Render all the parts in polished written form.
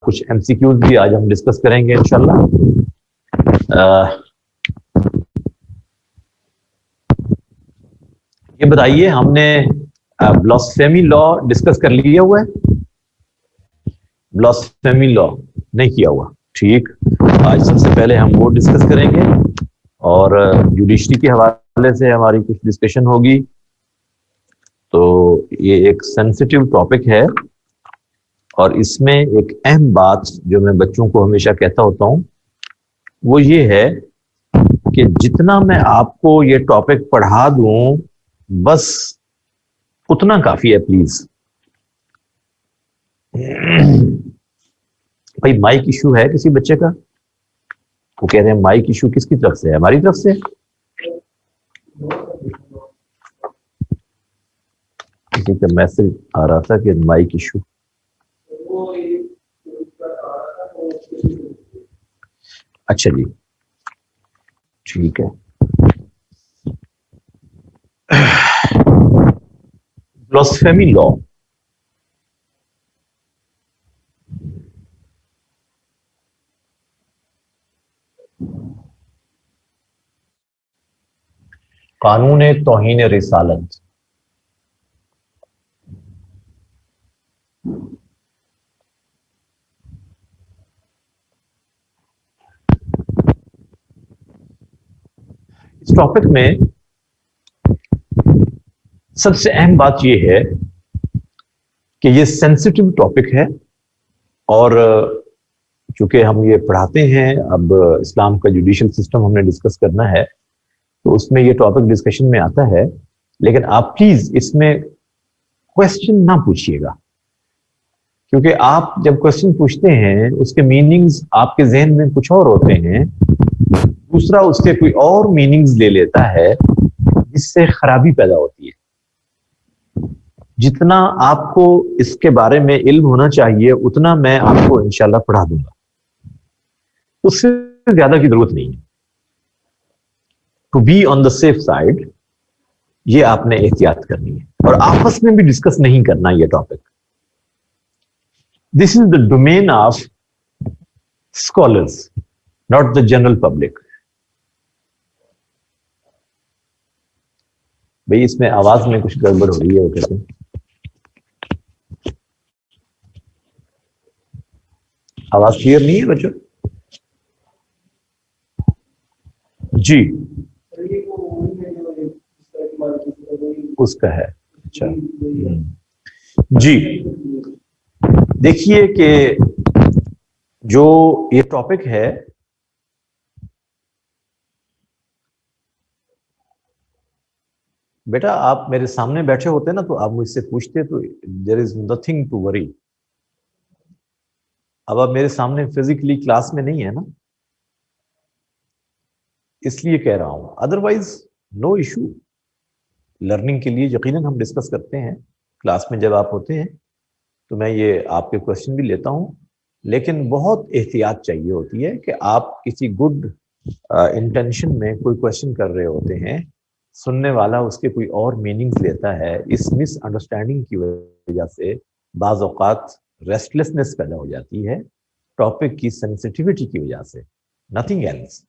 کچھ MCQs بھی آج ہم ڈسکس کریں گے انشاءاللہ. یہ بتائیے ہم نے بلاسفیمی لا ڈسکس کر لیا ہوا ہے؟ بلاسفیمی لا نہیں کیا ہوا؟ ٹھیک، آج سب سے پہلے ہم وہ ڈسکس کریں گے اور جوڈیشری کے حوالے سے ہماری کچھ ڈسکشن ہوگی. تو یہ ایک سینسٹیو ٹاپک ہے اور اس میں ایک اہم بات جو میں بچوں کو ہمیشہ کہتا ہوتا ہوں وہ یہ ہے کہ جتنا میں آپ کو یہ ٹاپک پڑھا دوں بس اتنا کافی ہے پلیز. بھائی مائک ایشو ہے کسی بچے کا؟ وہ کہہ رہے ہیں مائک ایشو کس کی طرف سے ہے؟ ہماری طرف سے. کسی کا میسج آ رہا تھا کہ مائک ایشو. اچھا جی ٹھیک ہے. بلاسفیمی لا قانون توہین رسالت. اس ٹاپک میں سب سے اہم بات یہ ہے کہ یہ سینسٹیو ٹاپک ہے اور چونکہ ہم یہ پڑھاتے ہیں اب اسلام کا جوڈیشل سسٹم ہم نے ڈسکس کرنا ہے تو اس میں یہ ٹاپک ڈسکشن میں آتا ہے. لیکن آپ پلیز اس میں کوشچن نہ پوچھیے گا کیونکہ آپ جب کوشچن پوچھتے ہیں اس کے میننگز آپ کے ذہن میں کچھ اور ہوتے ہیں، دوسرا اس کے کوئی اور میننگز لے لیتا ہے جس سے خرابی پیدا ہوتی ہے. جتنا آپ کو اس کے بارے میں علم ہونا چاہیے اتنا میں آپ کو انشاءاللہ پڑھا دوں گا، اس سے زیادہ کی ضرورت نہیں ہے. To be on the safe side یہ آپ نے احتیاط کرنی ہے اور آپس میں بھی ڈسکس نہیں کرنا یہ topic. This is the domain of scholars not the general public. بھئی اس میں آواز میں کچھ گڑبڑ ہو رہی ہے وہ کہتے ہیں. آواز کلیئر نہیں ہے بچوں؟ جی اس کا ہے. اچھا جی دیکھیے کہ جو یہ ٹاپک ہے بیٹا آپ میرے سامنے بیٹھے ہوتے نا تو آپ مجھ سے پوچھتے تو دیر از نتھنگ ٹو وری. اب آپ میرے سامنے فزیکلی کلاس میں نہیں ہے نا اس لیے کہہ رہا ہوں، ادروائز نو ایشو. لرننگ کے لیے یقیناً ہم ڈسکس کرتے ہیں کلاس میں جب آپ ہوتے ہیں تو میں یہ آپ کے کوشچن بھی لیتا ہوں، لیکن بہت احتیاط چاہیے ہوتی ہے کہ آپ کسی گڈ انٹینشن میں کوئی کوشچن کر رہے ہوتے ہیں، سننے والا اس کے کوئی اور میننگز لیتا ہے، اس مس انڈرسٹینڈنگ کی وجہ سے بعض اوقات ریسٹلیسنس پیدا ہو جاتی ہے ٹاپک کی سینسٹیوٹی کی وجہ سے، نتھنگ ایلس.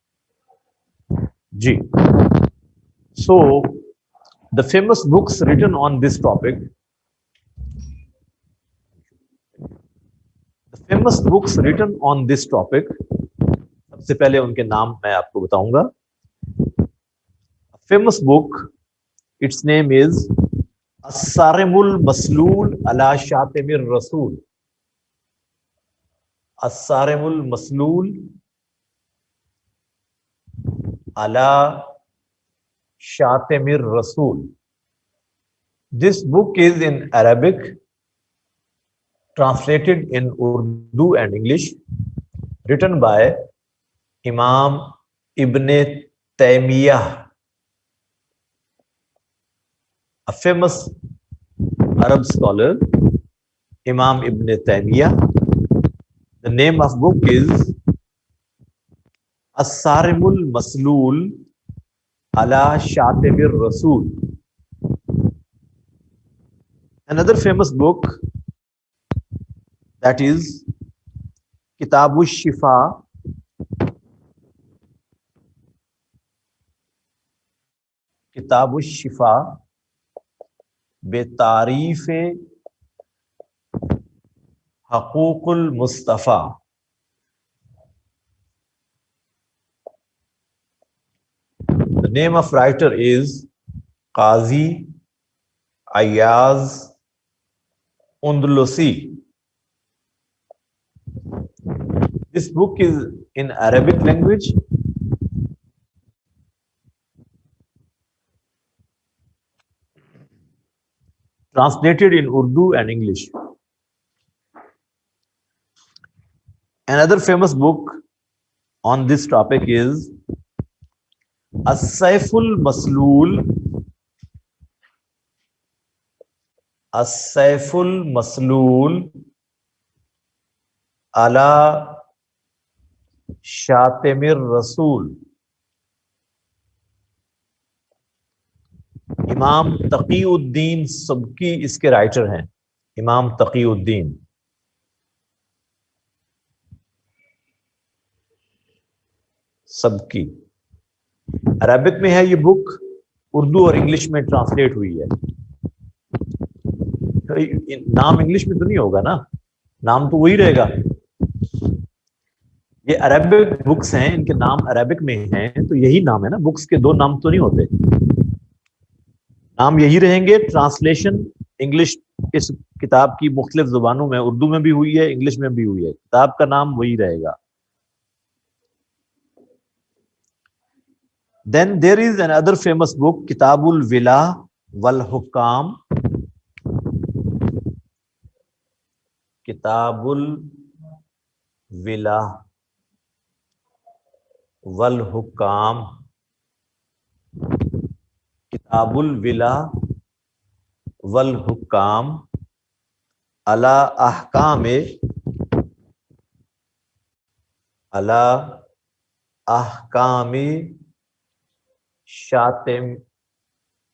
جی so the famous books written on this topic, سب سے پہلے ان کے نام میں آپ کو بتاؤں گا. famous book, its name is الصارم المسلول علی شاتم الرسول. الصارم المسلول علی شاتم الرسول. This book is in Arabic, translated in Urdu and English, written by Imam Ibn Taymiyyah, a famous Arab scholar, Imam Ibn Taymiyyah. The name of book is As-Sarim al-Maslul ala Shatim al-Rasul. Another famous book that is کتاب الشفا، کتاب الشفا بے تعریف حقوق المصطفیٰ. The name of writer is Qazi Ayaz Andalusi. This book is in Arabic language. Translated in Urdu and English. Another famous book on this topic is As-Saiful Maslool. As-Saiful Maslool ala Shatimir Rasool. امام تقی الدین سبکی اس کے writer ہیں. امام تقی الدین سبکی. Arabic میں ہے یہ بک، اردو اور English میں translate ہوئی ہے. نام انگلش میں تو نہیں ہوگا نا، نام تو وہی رہے گا. یہ عربک بکس ہیں، ان کے نام عربک میں ہیں تو یہی نام ہے نا. بکس کے دو نام تو نہیں ہوتے، نام یہی رہیں گے. ٹرانسلیشن انگلش اس کتاب کی مختلف زبانوں میں، اردو میں بھی ہوئی ہے، انگلش میں بھی ہوئی ہے. کتاب کا نام وہی رہے گا. Then there is another famous book, Kitab al-Wila wal-Hukam. Kitab al-Wila wal-Hukam. کتاب الولا والحکام علی احکام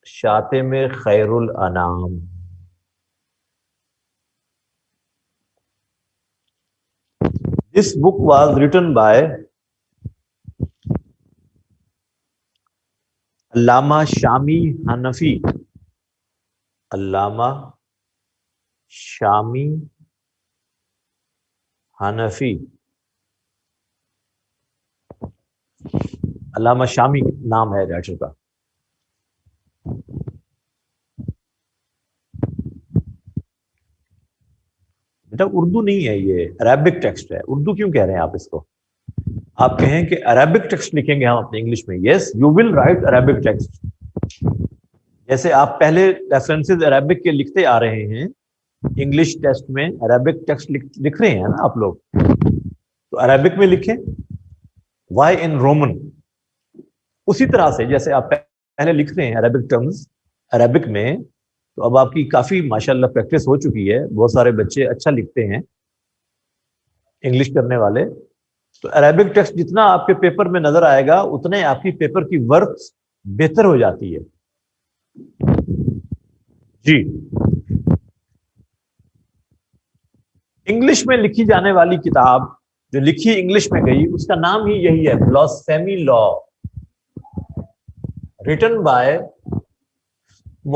شاتم خیر الانام. This book was written by علامہ شامی حنفی. علامہ شامی حنفی. علامہ شامی نام ہے رائٹر کا. بیٹا اردو نہیں ہے، یہ عربک ٹیکسٹ ہے. اردو کیوں کہہ رہے ہیں آپ اس کو؟ آپ کہیں کہ عربک ٹیکسٹ لکھیں گے ہم اپنے انگلش میں. Yes you will write Arabic text. جیسے آپ پہلے ریفرنسز عربک کے لکھتے آ رہے ہیں، انگلش ٹیکسٹ میں عربک ٹیکسٹ لکھ رہے ہیں نا آپ لوگ، تو عربک میں لکھیں. وائی ان رومن؟ اسی طرح سے جیسے آپ پہلے لکھ رہے ہیں عربک ٹرمز عربک میں، تو اب آپ کی کافی ماشاءاللہ پریکٹس ہو چکی ہے. بہت سارے بچے اچھا لکھتے ہیں انگلش کرنے والے. تو عربک ٹیکسٹ جتنا آپ کے پیپر میں نظر آئے گا اتنے آپ کی پیپر کی ورک بہتر ہو جاتی ہے. جی انگلش میں لکھی جانے والی کتاب جو لکھی انگلش میں گئی اس کا نام ہی یہی ہے، blasphemy law, written by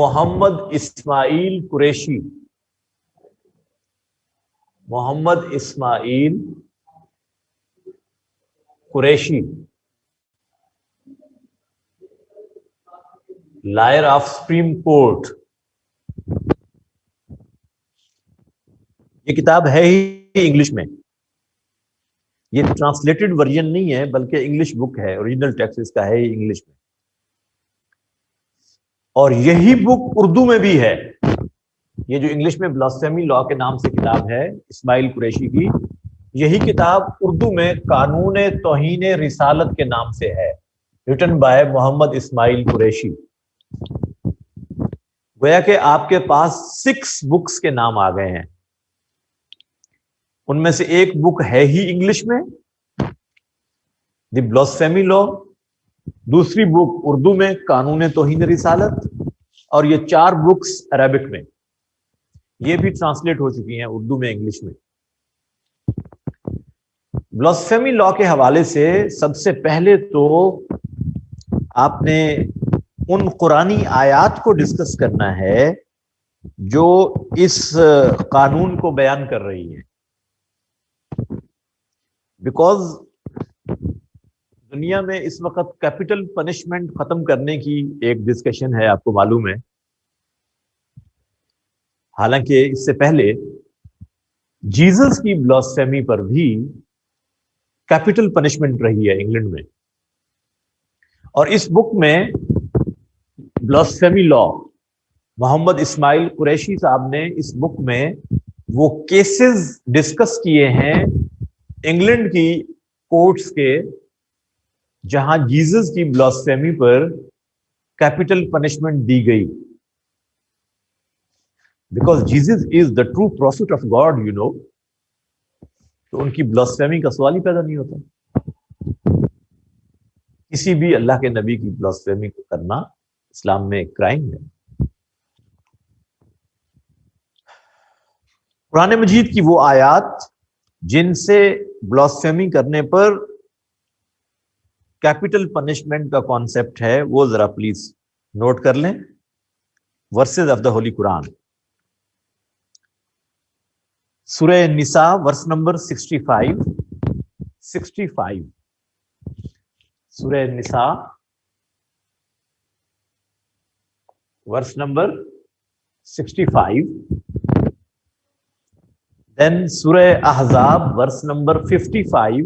Muhammad Ismail Qureshi. Muhammad Ismail Qureshi, lawyer of supreme court. یہ کتاب ہے ہی انگلش میں، یہ ٹرانسلیٹڈ ورژن نہیں ہے بلکہ انگلش بک ہے. اوریجنل ٹیکسٹ اس کا ہے ہی انگلش میں. اور یہی بک اردو میں بھی ہے. یہ جو انگلش میں بلاسفیمی لا کے نام سے کتاب ہے اسماعیل قریشی کی، یہی کتاب اردو میں قانون توہین رسالت کے نام سے ہے، ریٹن بائی محمد اسماعیل قریشی. گویا کہ آپ کے پاس 6 بکس کے نام آ گئے ہیں. ان میں سے ایک بک ہے ہی انگلش میں، دی بلاسفیمی لا. دوسری بک اردو میں قانون توہین رسالت. اور یہ 4 بکس عربک میں، یہ بھی ٹرانسلیٹ ہو چکی ہیں اردو میں انگلش میں. بلاسفیمی لا کے حوالے سے سب سے پہلے تو آپ نے ان قرآنی آیات کو ڈسکس کرنا ہے جو اس قانون کو بیان کر رہی ہے. بیکاز دنیا میں اس وقت کیپٹل پنشمنٹ ختم کرنے کی ایک ڈسکشن ہے، آپ کو معلوم ہے. حالانکہ اس سے پہلے جیزس کی بلاسفیمی پر بھی کیپٹل پنشمنٹ رہی ہے انگلینڈ میں، اور اس بک میں بلاسفیمی لا محمد اسماعیل قریشی صاحب نے اس بک میں وہ کیسز ڈسکس کیے ہیں انگلینڈ کی کورٹس کے جہاں جیزس کی بلاسفیمی پر کیپٹل پنشمنٹ دی گئی. Because Jesus is the true prophet of God تو ان کی بلاسفیمی کا سوال ہی پیدا نہیں ہوتا. کسی بھی اللہ کے نبی کی بلاسفیمی کو کرنا اسلام میں ایک کرائم ہے. قرآن مجید کی وہ آیات جن سے بلاسفیمی کرنے پر کیپٹل پنشمنٹ کا کانسیپٹ ہے وہ ذرا پلیز نوٹ کر لیں. ورسز آف دا ہولی قرآن، سورہ نساء ورس نمبر 65. سورہ نساء ورس نمبر 65. دین سورہ احزاب ورس نمبر 55.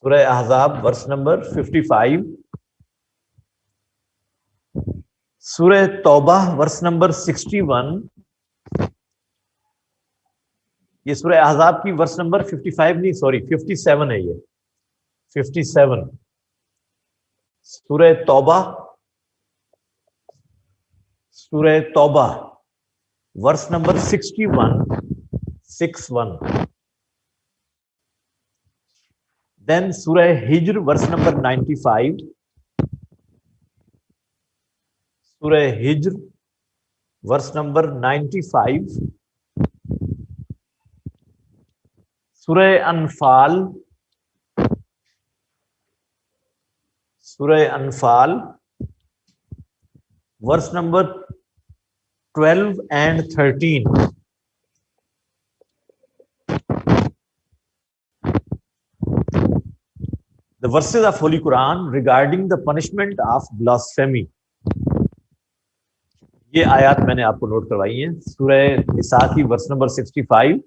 سورہ احزاب ورس نمبر 55. سورہ توبہ ورس نمبر 61. یہ سورہ احزاب کی ورس نمبر 55 نہیں، سوری 57 ہے. یہ 57. سورہ توبہ ورس نمبر 61. دین سورہ ہجر ورس نمبر 95. سورہ ہجر ورس نمبر 95. سورہ انفال verse number 12 and 13. The verses of Holy Quran regarding the punishment of blasphemy. یہ آیات میں نے آپ کو نوٹ کروائی ہیں. سورہ نساء کی ورس نمبر 65،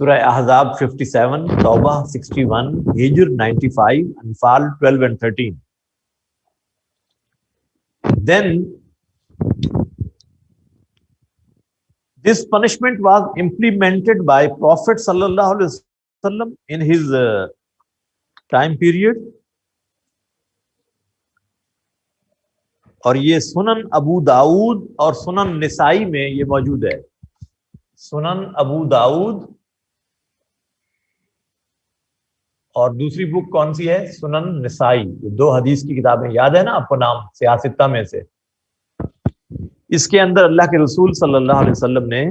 سورہ احزاب 57، توبہ 61، ہجر 95، انفال 12 and 13. Then this punishment was implemented by Prophet sallallahu alaihi wasallam in his time period. اور یہ سنن ابو داؤد اور سنن نسائی میں یہ موجود ہے. سنن ابو داؤد اور دوسری بک کون سی ہے؟ سنن نسائی. یہ دو حدیث کی کتابیں یاد ہے نا آپ کو نام سیاستہ میں سے. اس کے اندر اللہ کے رسول صلی اللہ علیہ وسلم نے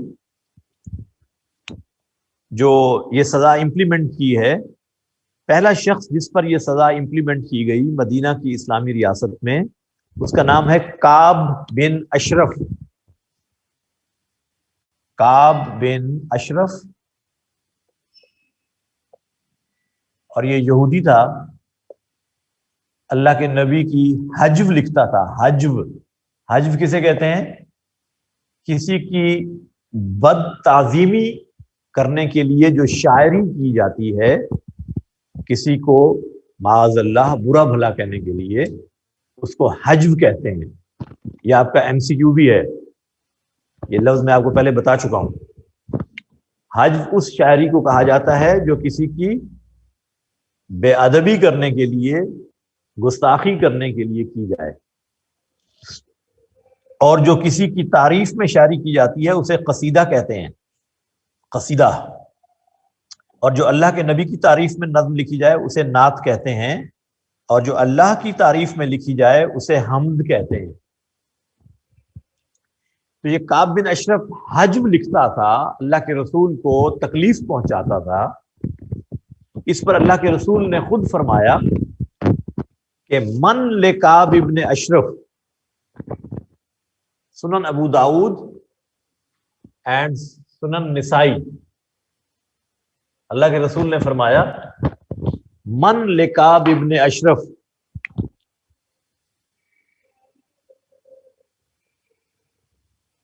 جو یہ سزا امپلیمنٹ کی ہے، پہلا شخص جس پر یہ سزا امپلیمنٹ کی گئی مدینہ کی اسلامی ریاست میں، اس کا نام ہے کعب بن اشرف. کعب بن اشرف، اور یہ یہودی تھا. اللہ کے نبی کی حجو لکھتا تھا. حجو کسے کہتے ہیں؟ کسی کی بد تعظیمی کرنے کے لیے جو شاعری کی جاتی ہے، کسی کو معاذ اللہ برا بھلا کہنے کے لیے، اس کو حجو کہتے ہیں. یہ آپ کا ایم سی کیو بھی ہے. یہ لفظ میں آپ کو پہلے بتا چکا ہوں. حجو اس شاعری کو کہا جاتا ہے جو کسی کی بے ادبی کرنے کے لیے، گستاخی کرنے کے لیے کی جائے، اور جو کسی کی تعریف میں شاعری کی جاتی ہے اسے قصیدہ کہتے ہیں. قصیدہ. اور جو اللہ کے نبی کی تعریف میں نظم لکھی جائے اسے نعت کہتے ہیں، اور جو اللہ کی تعریف میں لکھی جائے اسے حمد کہتے ہیں. تو یہ کعب بن اشرف حجب لکھتا تھا، اللہ کے رسول کو تکلیف پہنچاتا تھا. اس پر اللہ کے رسول نے خود فرمایا کہ من لکعب ابن اشرف، سنن ابو داؤد اینڈ سنن نسائی. اللہ کے رسول نے فرمایا من لکعب ابن اشرف،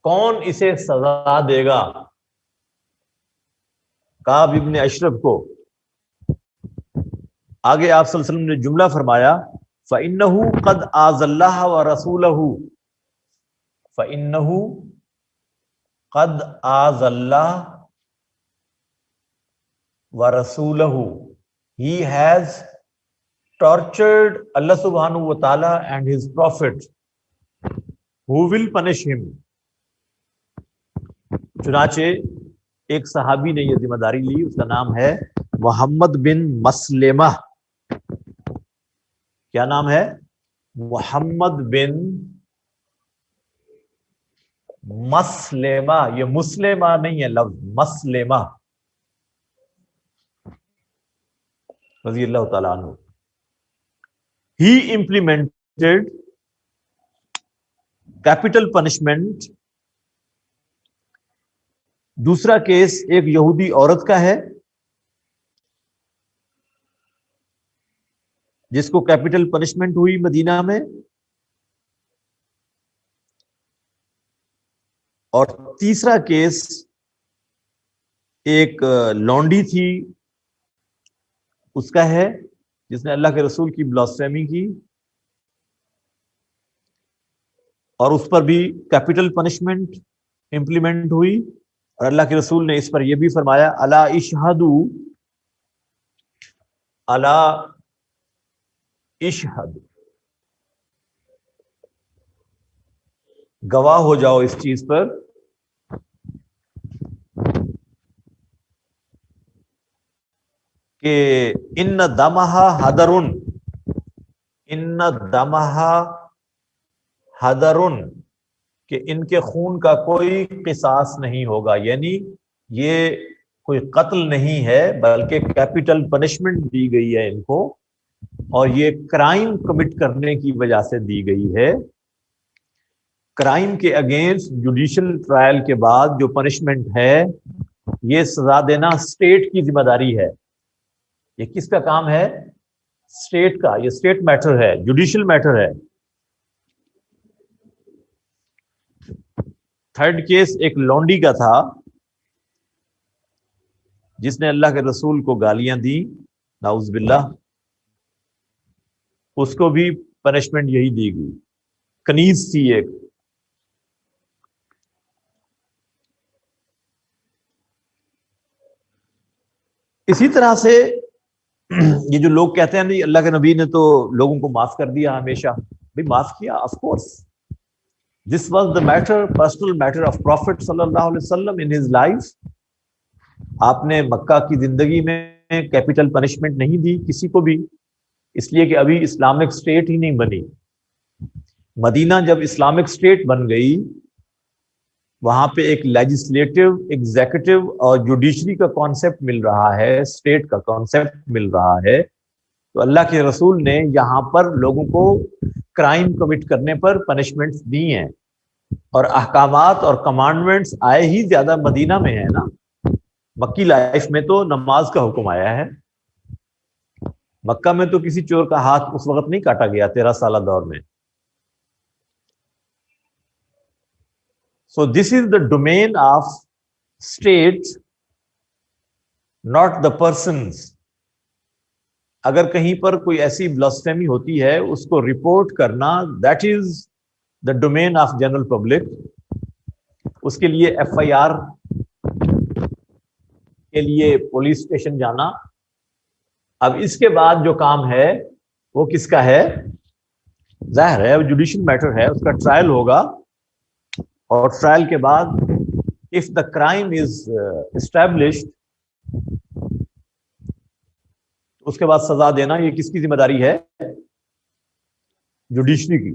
کون اسے سزا دے گا کعب ابن اشرف کو. آگے آپ صلی اللہ علیہ وسلم نے جملہ فرمایا فَإِنَّهُ قَدْ آذَى اللَّهَ وَرَسُولَهُ، فَإِنَّهُ قَدْ آذَى اللَّهَ وَرَسُولَهُ، he has tortured Allah subhanahu wa ta'ala and his prophet, who will punish him. چنانچہ ایک صحابی نے یہ ذمہ داری لی، اس کا نام ہے محمد بن مسلمہ. کیا نام ہے؟ محمد بن مسلمہ. یہ مسلمہ نہیں ہے لفظ، مسلمہ رضی اللہ تعالیٰ عنہ. He implemented capital punishment. دوسرا کیس ایک یہودی عورت کا ہے جس کو کیپٹل پنشمنٹ ہوئی مدینہ میں، اور تیسرا کیس ایک لونڈی تھی اس کا ہے جس نے اللہ کے رسول کی بلاسفیمی کی، اور اس پر بھی کیپٹل پنشمنٹ امپلیمنٹ ہوئی. اور اللہ کے رسول نے اس پر یہ بھی فرمایا الا اشہدو، الا اشہد، گواہ ہو جاؤ اس چیز پر کہ ان دمہا حدرن، ان دمہا حدرن، کہ ان کے خون کا کوئی قصاص نہیں ہوگا. یعنی یہ کوئی قتل نہیں ہے بلکہ کیپٹل پنشمنٹ دی گئی ہے ان کو، اور یہ کرائم کمٹ کرنے کی وجہ سے دی گئی ہے. کرائم کے اگینسٹ جوڈیشل ٹرائل کے بعد جو پنشمنٹ ہے، یہ سزا دینا اسٹیٹ کی ذمہ داری ہے. یہ کس کا کام ہے؟ اسٹیٹ کا. یہ اسٹیٹ میٹر ہے، جوڈیشل میٹر ہے. تھرڈ کیس ایک لونڈی کا تھا جس نے اللہ کے رسول کو گالیاں دی، نعوذ باللہ. اس کو بھی پنشمنٹ یہی دی گئی، کنیز تھی ایک. اسی طرح سے یہ جو لوگ کہتے ہیں نہیں اللہ کے نبی نے تو لوگوں کو معاف کر دیا ہمیشہ، بھی معاف کیا، of course. This was the matter, personal matter of Prophet sallallahu alaihi wasallam in his life. آپ نے مکہ کی زندگی میں کیپٹل پنشمنٹ نہیں دی کسی کو بھی، اس لیے کہ ابھی اسلامک اسٹیٹ ہی نہیں بنی. مدینہ جب اسلامک اسٹیٹ بن گئی، وہاں پہ ایک لیجسلیٹو، ایگزیکٹو اور جوڈیشری کا کانسیپٹ مل رہا ہے، اسٹیٹ کا کانسیپٹ مل رہا ہے. تو اللہ کے رسول نے یہاں پر لوگوں کو کرائم کمٹ کرنے پر پنشمنٹس دی ہیں، اور احکامات اور کمانڈمنٹس آئے ہی زیادہ مدینہ میں ہیں نا. مکی لائف میں تو نماز کا حکم آیا ہے، مکہ میں تو کسی چور کا ہاتھ اس وقت نہیں کاٹا گیا 13 سالہ دور میں. So this is the domain of states, not the persons. اگر کہیں پر کوئی ایسی بلاسفیمی ہوتی ہے اس کو رپورٹ کرنا، that is the domain of general public. اس کے لیے ایف آئی آر کے لیے پولیس اسٹیشن جانا. اب اس کے بعد جو کام ہے وہ کس کا ہے؟ ظاہر ہے جوڈیشل میٹر ہے، اس کا ٹرائل ہوگا، اور ٹرائل کے بعد if the crime is established اس کے بعد سزا دینا یہ کس کی ذمہ داری ہے؟ جوڈیشری کی،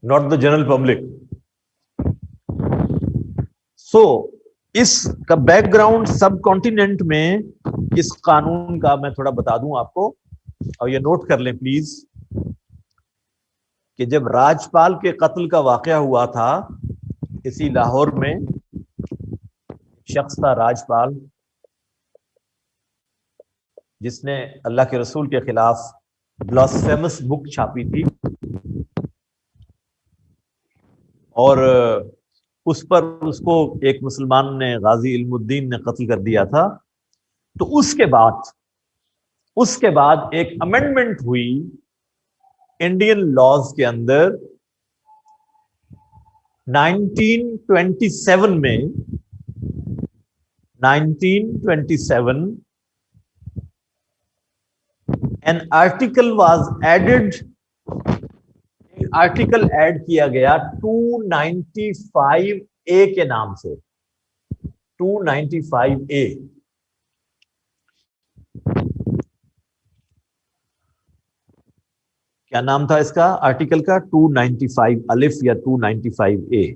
not the general public. سو اس کا بیک گراؤنڈ سب کانٹیننٹ میں اس قانون کا میں تھوڑا بتا دوں آپ کو، اور یہ نوٹ کر لیں پلیز، کہ جب راجپال کے قتل کا واقعہ ہوا تھا اسی لاہور میں، شخص تھا راجپال جس نے اللہ کے رسول کے خلاف بلاسفیمس بک چھاپی تھی، اور اس پر اس کو ایک مسلمان نے، غازی علم الدین نے قتل کر دیا تھا. تو اس کے بعد ایک امینڈمنٹ ہوئی انڈین لاز کے اندر 1927 میں. 1927 an article was added، article add کیا گیا 295A کے نام سے. 295A کیا نام تھا اس کا آرٹیکل کا؟ 295 الف یا 295A.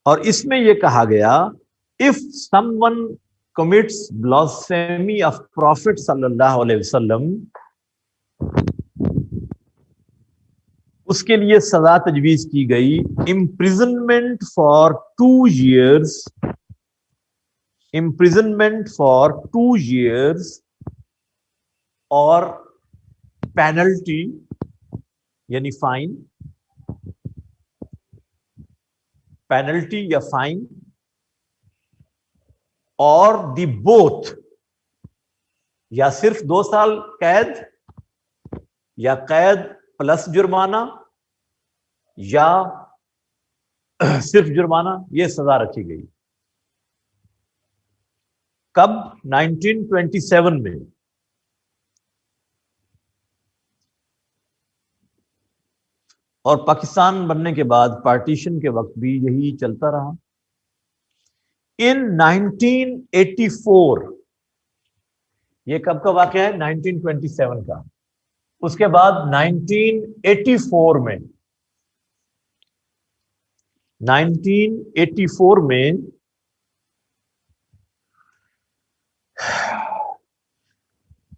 اور اس میں یہ کہا گیا if someone commits blasphemy of Prophet صلی اللہ علیہ وسلم، اس کے لیے سزا تجویز کی گئی imprisonment for 2 years، imprisonment for 2 years اور penalty یعنی فائن، penalty یا فائن، اور دی بوتھ، یا صرف 2 سال قید یا قید پلس جرمانہ یا صرف جرمانہ، یہ سزا رکھی گئی. کب؟ 1927 میں. اور پاکستان بننے کے بعد پارٹیشن کے وقت بھی یہی چلتا رہا. ان 1984، یہ کب کا واقعہ ہے؟ 1927 کا. اس کے بعد 1984 میں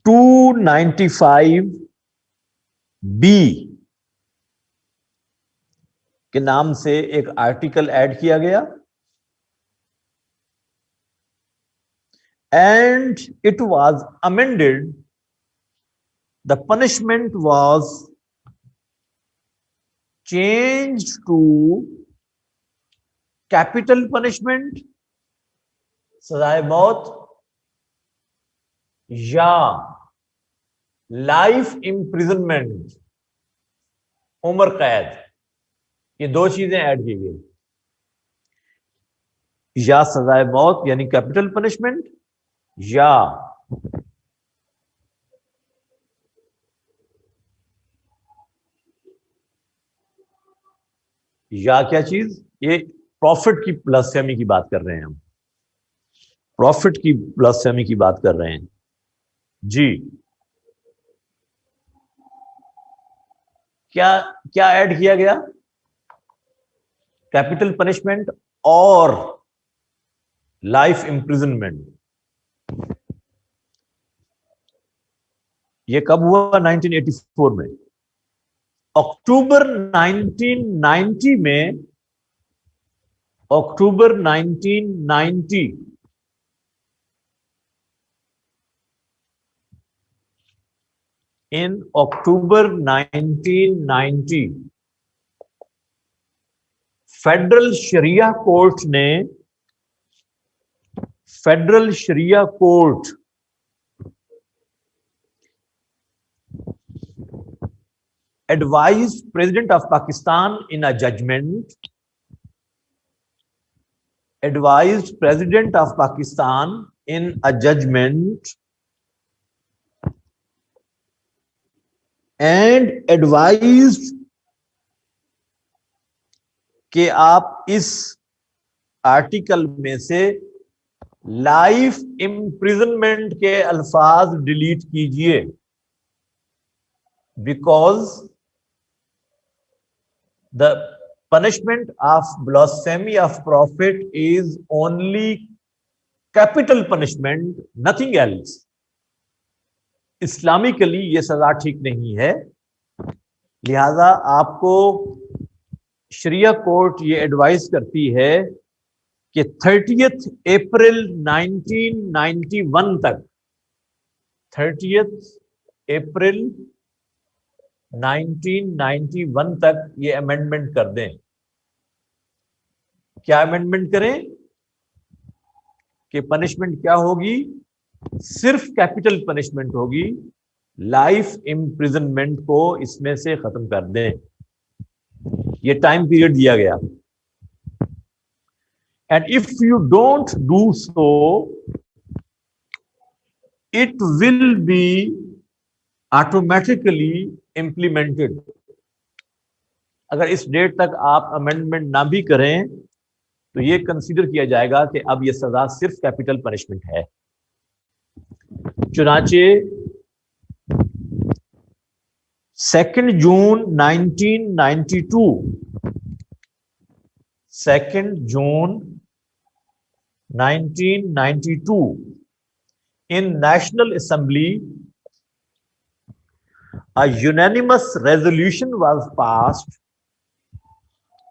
295B کے نام سے ایک آرٹیکل ایڈ کیا گیا، and it was amended. The punishment was changed to capital punishment، سزائے موت، یا لائف امپریزنمنٹ، عمر قید. یہ 2 چیزیں ایڈ کی گئی، یا سزائے موت یعنی کیپٹل پنشمنٹ، یا کیا چیز؟ یہ پروفٹ کی بلاسفیمی کی بات کر رہے ہیں ہم، پروفٹ کی بلاسفیمی کی بات کر رہے ہیں جی. کیا ایڈ کیا گیا؟ کیپٹل پنشمنٹ اور لائف امپریزنمنٹ. یہ کب ہوا؟ 1984 میں. اکتوبر 1990 میں، October 1990 in October 1990 federal Shariah court نے، federal Shariah court advised President of Pakistan in a judgment, advised President of Pakistan in a judgment and advised کہ آپ اس آرٹیکل میں سے لائف امپریزنمنٹ کے الفاظ ڈیلیٹ کیجئے، because the punishment of blasphemy of prophet is only capital punishment, nothing else. Islamically یہ سزا ٹھیک نہیں ہے، لہذا آپ کو شریعہ کورٹ یہ ایڈوائز کرتی ہے کہ 30 اپریل 1991 تک 30 اپریل 1991 تک یہ امینڈمنٹ کر دیں. کیا امینڈمنٹ کریں کہ پنشمنٹ کیا ہوگی؟ صرف کیپٹل پنشمنٹ ہوگی، لائف امپریزنمنٹ کو اس میں سے ختم کر دیں. یہ ٹائم پیریڈ دیا گیا. And if you don't do so, it will be automatically implemented. اگر اس ڈیٹ تک آپ امینڈمنٹ نہ بھی کریں تو یہ کنسیڈر کیا جائے گا کہ اب یہ سزا صرف کیپٹل پنشمنٹ ہے. چنانچہ 2 جون 1992 2 جون 1992 in National Assembly a unanimous resolution was passed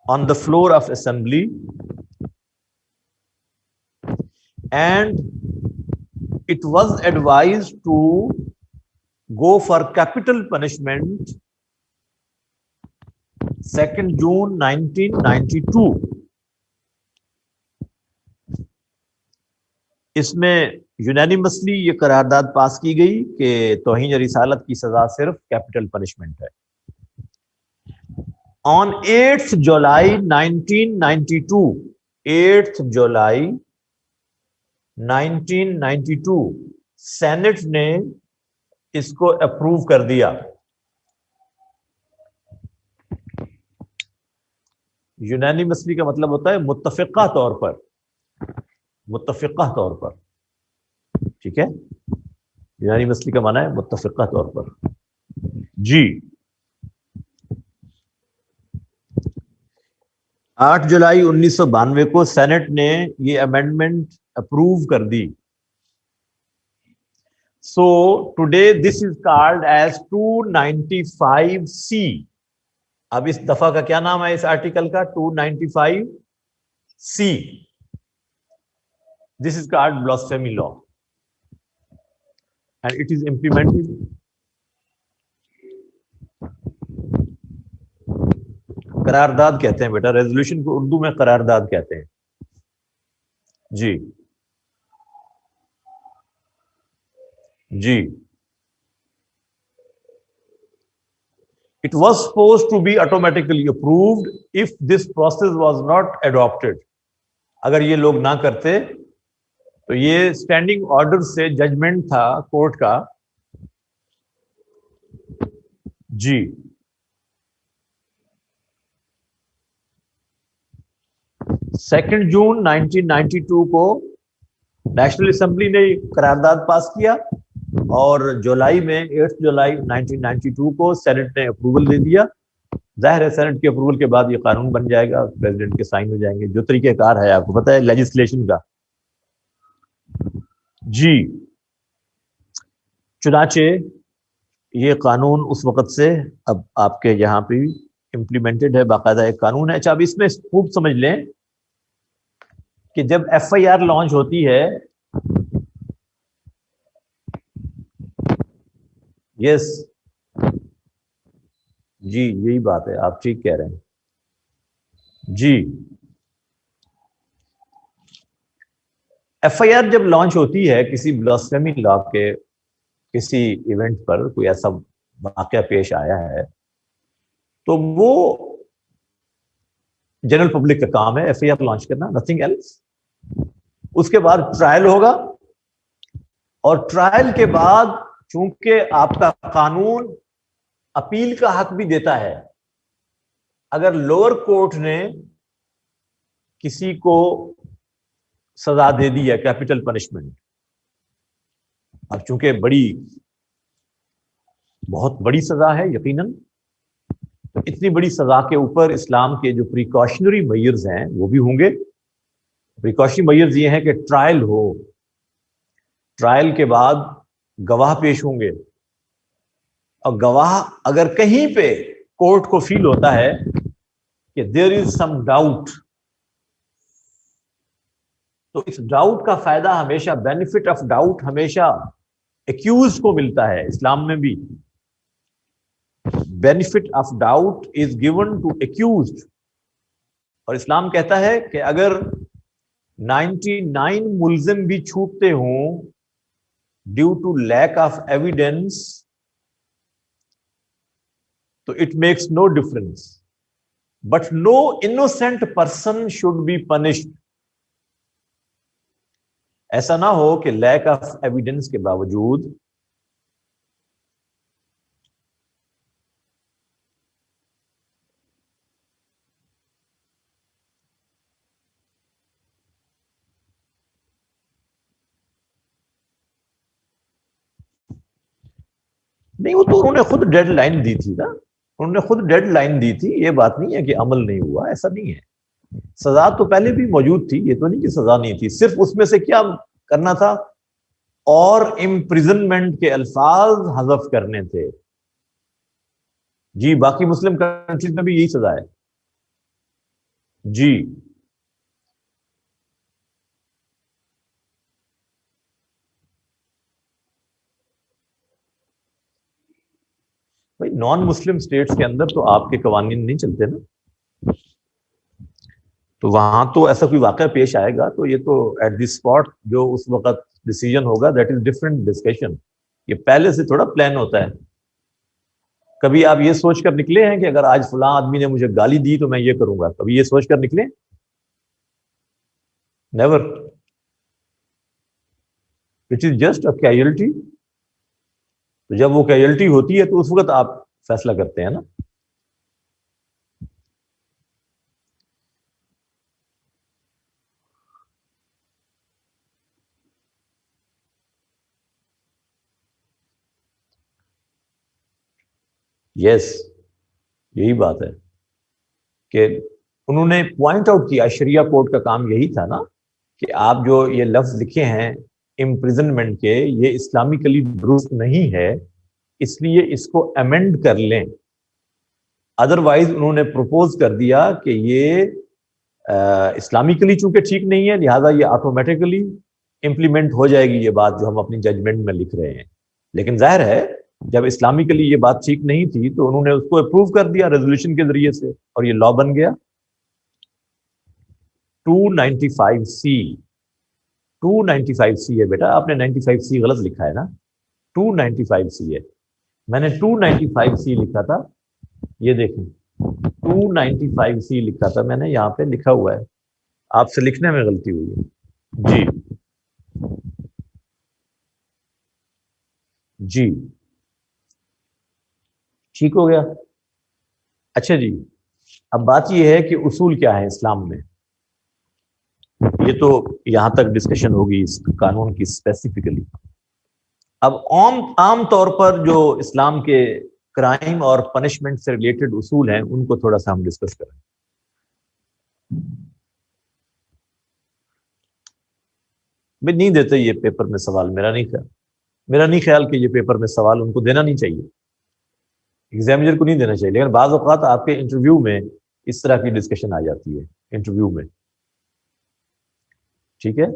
on the floor of assembly, and it was advised to go for capital punishment 2 June 1992. اس میں یونینیمسلی یہ قرارداد پاس کی گئی کہ توہین رسالت کی سزا صرف کیپٹل پنشمنٹ ہے. On 8 July 1992 8 جولائی 1992 سینٹ نے اس کو اپروو کر دیا. یونینیمسلی کا مطلب ہوتا ہے متفقہ طور پر، متفقہ طور پر. ٹھیک ہے، یونینیمسلی کا معنی ہے متفقہ طور پر. جی 8 جولائی 1992 کو سینٹ نے یہ امینڈمنٹ اپروو کر دی. So today this is called as 295C. اب اس دفعہ کا کیا نام ہے اس آرٹیکل کا؟ 295C. This is called blasphemy law and it is implemented. قرارداد کہتے ہیں بیٹا، ریزولوشن کو اردو میں قرارداد کہتے ہیں. جی جی It was supposed to be automatically approved if this process was not adopted. اگر یہ لوگ نہ کرتے تو یہ اسٹینڈنگ آرڈر سے ججمنٹ تھا کورٹ کا. جی 2 جون 1992 کو نیشنل اسمبلی نے قرارداد پاس کیا اور جولائی میں 8 جولائی 1992 کو سینٹ نے اپروول دے دیا. ظاہر ہے سینٹ کے اپروول کے بعد یہ قانون بن جائے گا، پریزیڈنٹ کے سائن ہو جائیں گے. جو طریقہ کار ہے آپ کو پتہ ہے لیجسلیشن کا. جی چنانچہ یہ قانون اس وقت سے اب آپ کے یہاں پہ امپلیمنٹڈ ہے، باقاعدہ ایک قانون ہے. اچھا اب اس میں خوب سمجھ لیں کہ جب FIR لانچ ہوتی ہے، یس جی یہی بات ہے، آپ ٹھیک کہہ رہے ہیں. جی FIR جب لانچ ہوتی ہے کسی بلاسفیمی لا کے کسی ایونٹ پر، کوئی ایسا واقعہ پیش آیا ہے تو وہ جنرل پبلک کا کام ہے FIR لانچ کرنا، نتھنگ ایلس. اس کے بعد ٹرائل ہوگا اور ٹرائل کے بعد چونکہ آپ کا قانون اپیل کا حق بھی دیتا ہے، اگر لوور کورٹ نے کسی کو سزا دے دی ہے کیپٹل پنشمنٹ، اب چونکہ بہت بڑی سزا ہے یقیناً، تو اتنی بڑی سزا کے اوپر اسلام کے جو پریکاشنری میئرز ہیں وہ بھی ہوں گے. پریکاشنری میئرز یہ ہیں کہ ٹرائل ہو, ٹرائل کے بعد گواہ پیش ہوں گے, اور گواہ اگر کہیں پہ کورٹ کو فیل ہوتا ہے کہ دیر از سم ڈاؤٹ, تو اس ڈاؤٹ کا فائدہ ہمیشہ, بینیفٹ آف ڈاؤٹ ہمیشہ ایکیوز کو ملتا ہے. اسلام میں بھی benefit of doubt is given to accused, اور اسلام کہتا ہے کہ اگر 99 ملزم بھی چھوٹتے ہوں due to lack of evidence, تو it makes no difference, but no innocent person should be punished. ایسا نہ ہو کہ لیک آف ایویڈینس کے باوجود نہیں, وہ تو انہوں نے خود ڈیڈ لائن دی تھی نا, انہوں نے خود ڈیڈ لائن دی تھی. یہ بات نہیں ہے کہ عمل نہیں ہوا, ایسا نہیں ہے. سزا تو پہلے بھی موجود تھی, یہ تو نہیں کہ سزا نہیں تھی. صرف اس میں سے کیا کرنا تھا, اور امپریزنمنٹ کے الفاظ حذف کرنے تھے. جی, باقی مسلم کنٹریز میں بھی یہی سزا ہے. جی, بھائی نان مسلم اسٹیٹس کے اندر تو آپ کے قوانین نہیں چلتے نا, تو وہاں تو ایسا کوئی واقعہ پیش آئے گا تو یہ تو ایٹ دی اسپاٹ جو اس وقت ڈیسیجن ہوگا, دیٹ از ڈفرنٹ ڈسکشن. یہ پہلے سے تھوڑا پلان ہوتا ہے. کبھی آپ یہ سوچ کر نکلے ہیں کہ اگر آج فلاں آدمی نے مجھے گالی دی تو میں یہ کروں گا؟ کبھی یہ سوچ کر نکلے؟ Never. It is just a casualty. تو جب وہ کیجولٹی ہوتی ہے تو اس وقت آپ فیصلہ کرتے ہیں نا. یس, یہی بات ہے کہ انہوں نے پوائنٹ آؤٹ کیا, شریعہ کوڈ کا کام یہی تھا نا کہ آپ جو یہ لفظ لکھے ہیں امپریزنمنٹ کے, یہ اسلامکلی درست نہیں ہے, اس لیے اس کو امینڈ کر لیں. ادروائز انہوں نے پروپوز کر دیا کہ یہ اسلامکلی چونکہ ٹھیک نہیں ہے, لہٰذا یہ آٹومیٹیکلی امپلیمنٹ ہو جائے گی یہ بات جو ہم اپنی ججمنٹ میں لکھ رہے ہیں. لیکن ظاہر ہے جب اسلامکلی یہ بات ٹھیک نہیں تھی تو انہوں نے اس کو اپروو کر دیا ریزولوشن کے ذریعے سے, اور یہ لا بن گیا. 295C 295C ہے بیٹا, آپ نے 95C غلط لکھا ہے نا, 295C ہے. میں نے 295C لکھا تھا, یہ دیکھیں 295C لکھا تھا میں نے, یہاں پہ لکھا ہوا ہے, آپ سے لکھنے میں غلطی ہوئی ہے. جی جی, ٹھیک ہو گیا. اچھا جی, اب بات یہ ہے کہ اصول کیا ہے اسلام میں. یہ تو یہاں تک ڈسکشن ہوگی اس قانون کی اسپیسیفکلی. اب عام طور پر جو اسلام کے کرائم اور پنشمنٹ سے ریلیٹڈ اصول ہیں ان کو تھوڑا سا ہم ڈسکس کریں. میں نہیں دیتے یہ پیپر میں سوال, میرا نہیں خیال کہ یہ پیپر میں سوال ان کو دینا نہیں چاہیے, ایگزامینر کو نہیں دینا چاہیے. لیکن بعض اوقات آپ کے انٹرویو میں اس طرح کی ڈسکشن آ جاتی ہے انٹرویو میں. ٹھیک ہے,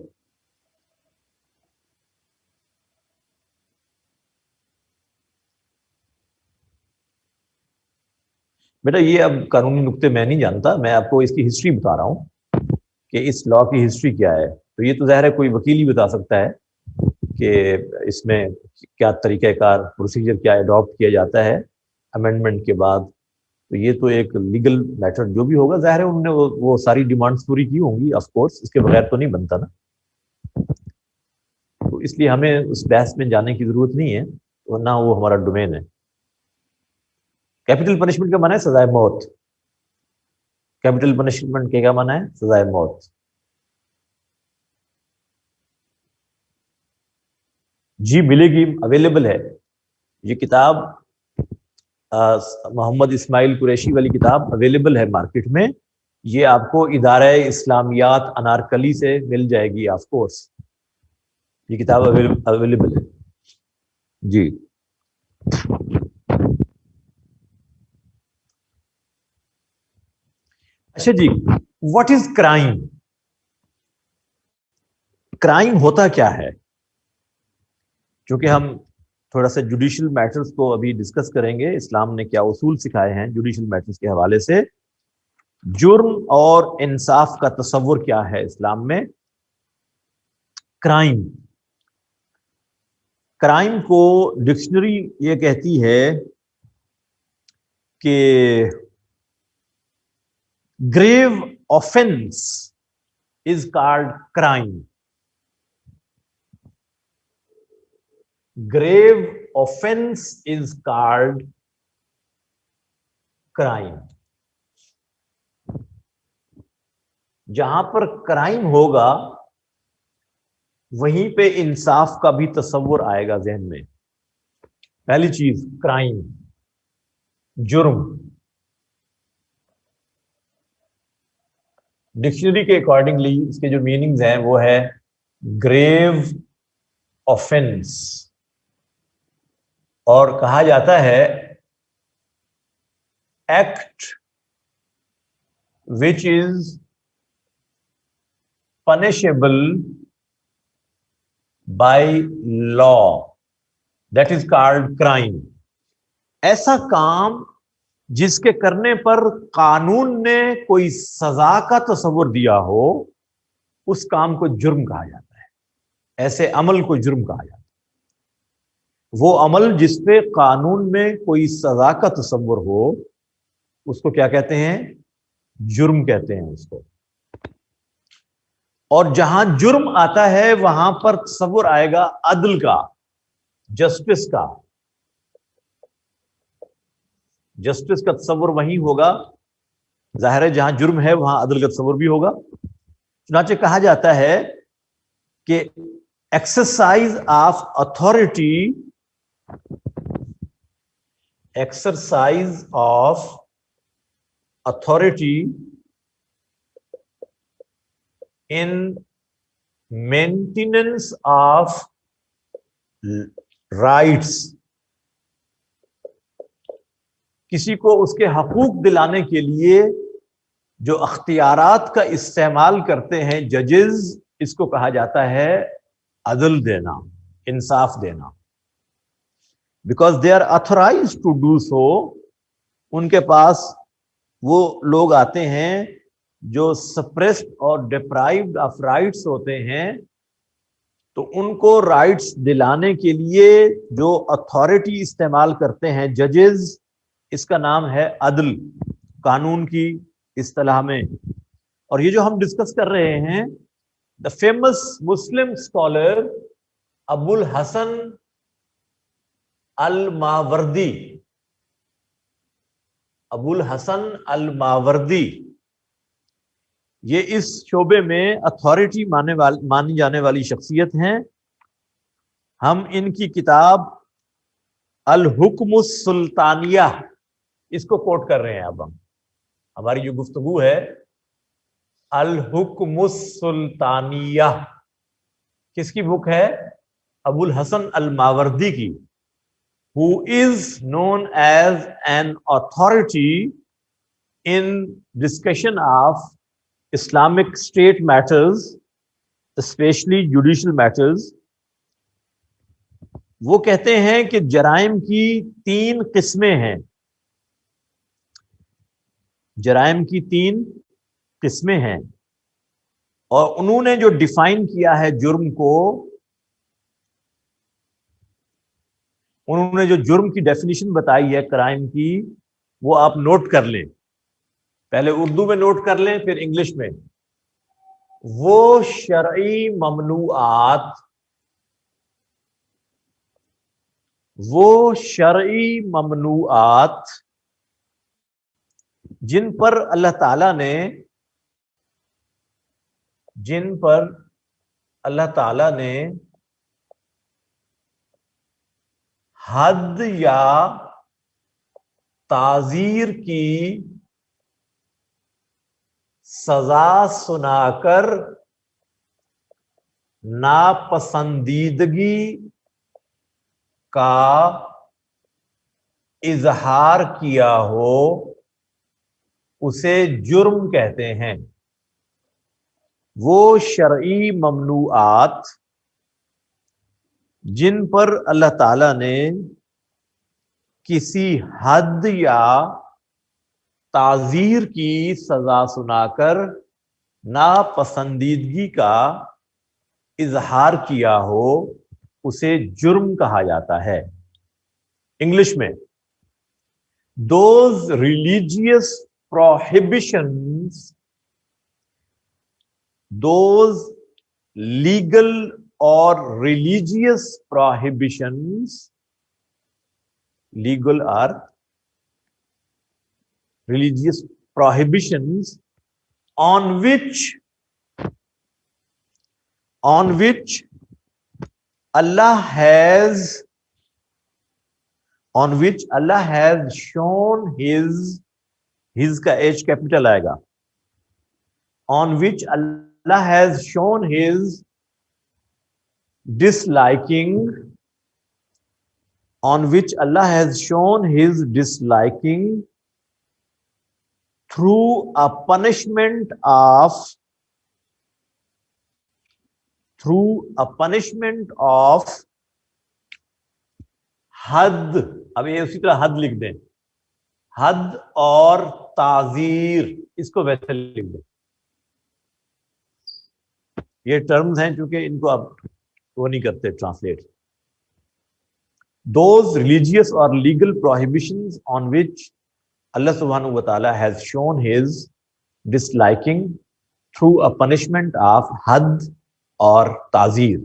بیٹا یہ اب قانونی نقطے میں نہیں جانتا, میں آپ کو اس کی ہسٹری بتا رہا ہوں کہ اس لا کی ہسٹری کیا ہے. تو یہ تو ظاہر ہے کوئی وکیل ہی بتا سکتا ہے کہ اس میں کیا طریقہ کار, پروسیجر کیا اڈاپٹ کیا جاتا ہے امینڈمنٹ کے بعد. تو یہ تو ایک لیگل میٹر جو بھی ہوگا, ظاہر ہے انہوں نے وہ ساری ڈیمانڈز پوری کی ہوں گی, آف کورس اس کے بغیر تو نہیں بنتا نا. تو اس لیے ہمیں اس بحث میں جانے کی ضرورت نہیں ہے, ورنہ وہ ہمارا ڈومین ہے. کیپٹل پنشمنٹ کا معنی ہے سزائے موت. کیپٹل پنشمنٹ کے کیا معنی ہے؟ سزائے موت. جی ملے گی, اویلیبل ہے یہ کتاب. محمد اسماعیل قریشی والی کتاب اویلیبل ہے مارکیٹ میں. یہ آپ کو ادارہ اسلامیات انارکلی سے مل جائے گی آف کورس. یہ کتاب اویلیبل ہے جی. اچھا جی, واٹ از کرائم؟ کرائم ہوتا کیا ہے؟ چونکہ ہم تھوڑا سا جوڈیشل میٹرز کو ابھی ڈسکس کریں گے, اسلام نے کیا اصول سکھائے ہیں جوڈیشل میٹرز کے حوالے سے. جرم اور انصاف کا تصور کیا ہے اسلام میں؟ کرائم, کرائم کو ڈکشنری یہ کہتی ہے کہ grave offence is called crime. grave offense is called crime. جہاں پر کرائم ہوگا وہیں پہ انصاف کا بھی تصور آئے گا ذہن میں. پہلی چیز کرائم, جرم. ڈکشنری کے اکارڈنگلی اس کے جو میننگز ہیں وہ ہے گریو آفینس, اور کہا جاتا ہے act which is punishable by law, that is called crime. ایسا کام جس کے کرنے پر قانون نے کوئی سزا کا تصور دیا ہو, اس کام کو جرم کہا جاتا ہے. ایسے عمل کو جرم کہا جاتا ہے. وہ عمل جس پہ قانون میں کوئی سزا کا تصور ہو اس کو کیا کہتے ہیں؟ جرم کہتے ہیں اس کو. اور جہاں جرم آتا ہے وہاں پر تصور آئے گا عدل کا, جسٹس کا. جسٹس کا تصور وہیں ہوگا, ظاہر ہے جہاں جرم ہے وہاں عدل کا تصور بھی ہوگا. چنانچہ کہا جاتا ہے کہ exercise of authority, exercise of authority in maintenance of rights, کسی کو اس کے حقوق دلانے کے لیے جو اختیارات کا استعمال کرتے ہیں ججز, اس کو کہا جاتا ہے عدل دینا, انصاف دینا. Because they are authorized to do so. ان کے پاس وہ لوگ آتے ہیں جو سپریسڈ اور ڈپرائیوڈ آف رائٹس ہوتے ہیں, تو ان کو رائٹس دلانے کے لیے جو اتھارٹی استعمال کرتے ہیں ججز, اس کا نام ہے عدل قانون کی اصطلاح میں. اور یہ جو ہم ڈسکس کر رہے ہیں, دا فیمس مسلم اسکالر ابو الحسن الماوردی, ابو الحسن الماوردی, یہ اس شعبے میں اتھارٹی مانی جانے والی شخصیت ہیں. ہم ان کی کتاب الحکم السلطانیہ اس کو کوٹ کر رہے ہیں. اب ہماری جو گفتگو ہے الحکم السلطانیہ کس کی بک ہے؟ ابو الحسن الماوردی کی, who is known as an authority in discussion of Islamic state matters, especially judicial matters. وہ کہتے ہیں کہ جرائم کی 3 قسمیں ہیں. جرائم کی 3 قسمیں ہیں, اور انہوں نے جو ڈیفائن کیا ہے جرم کو, انہوں نے جو جرم کی ڈیفینیشن بتائی ہے کرائم کی, وہ آپ نوٹ کر لیں. پہلے اردو میں نوٹ کر لیں پھر انگلش میں. وہ شرعی ممنوعات, وہ شرعی ممنوعات جن پر اللہ تعالی نے, جن پر اللہ تعالی نے حد یا تعزیر کی سزا سنا کر ناپسندیدگی کا اظہار کیا ہو اسے جرم کہتے ہیں۔ وہ شرعی ممنوعات جن پر اللہ تعالی نے کسی حد یا تعزیر کی سزا سنا کر ناپسندیدگی کا اظہار کیا ہو اسے جرم کہا جاتا ہے۔ انگلش میں those religious prohibitions, those legal or religious prohibitions, legal or religious prohibitions on which Allah has shown his کا H کیپٹل آئے گا، on which Allah has shown his disliking through a punishment of حد، اب یہ اسی طرح حد لکھ دیں، حد اور تعزیر، اس کو ویسے لکھ دیں۔ یہ ٹرمز ہیں چونکہ ان کو آپ وہ نہیں کرتے translate. Those religious or legal prohibitions on which Allah subhanahu wa ta'ala has shown his disliking through a punishment of had or ta'zir.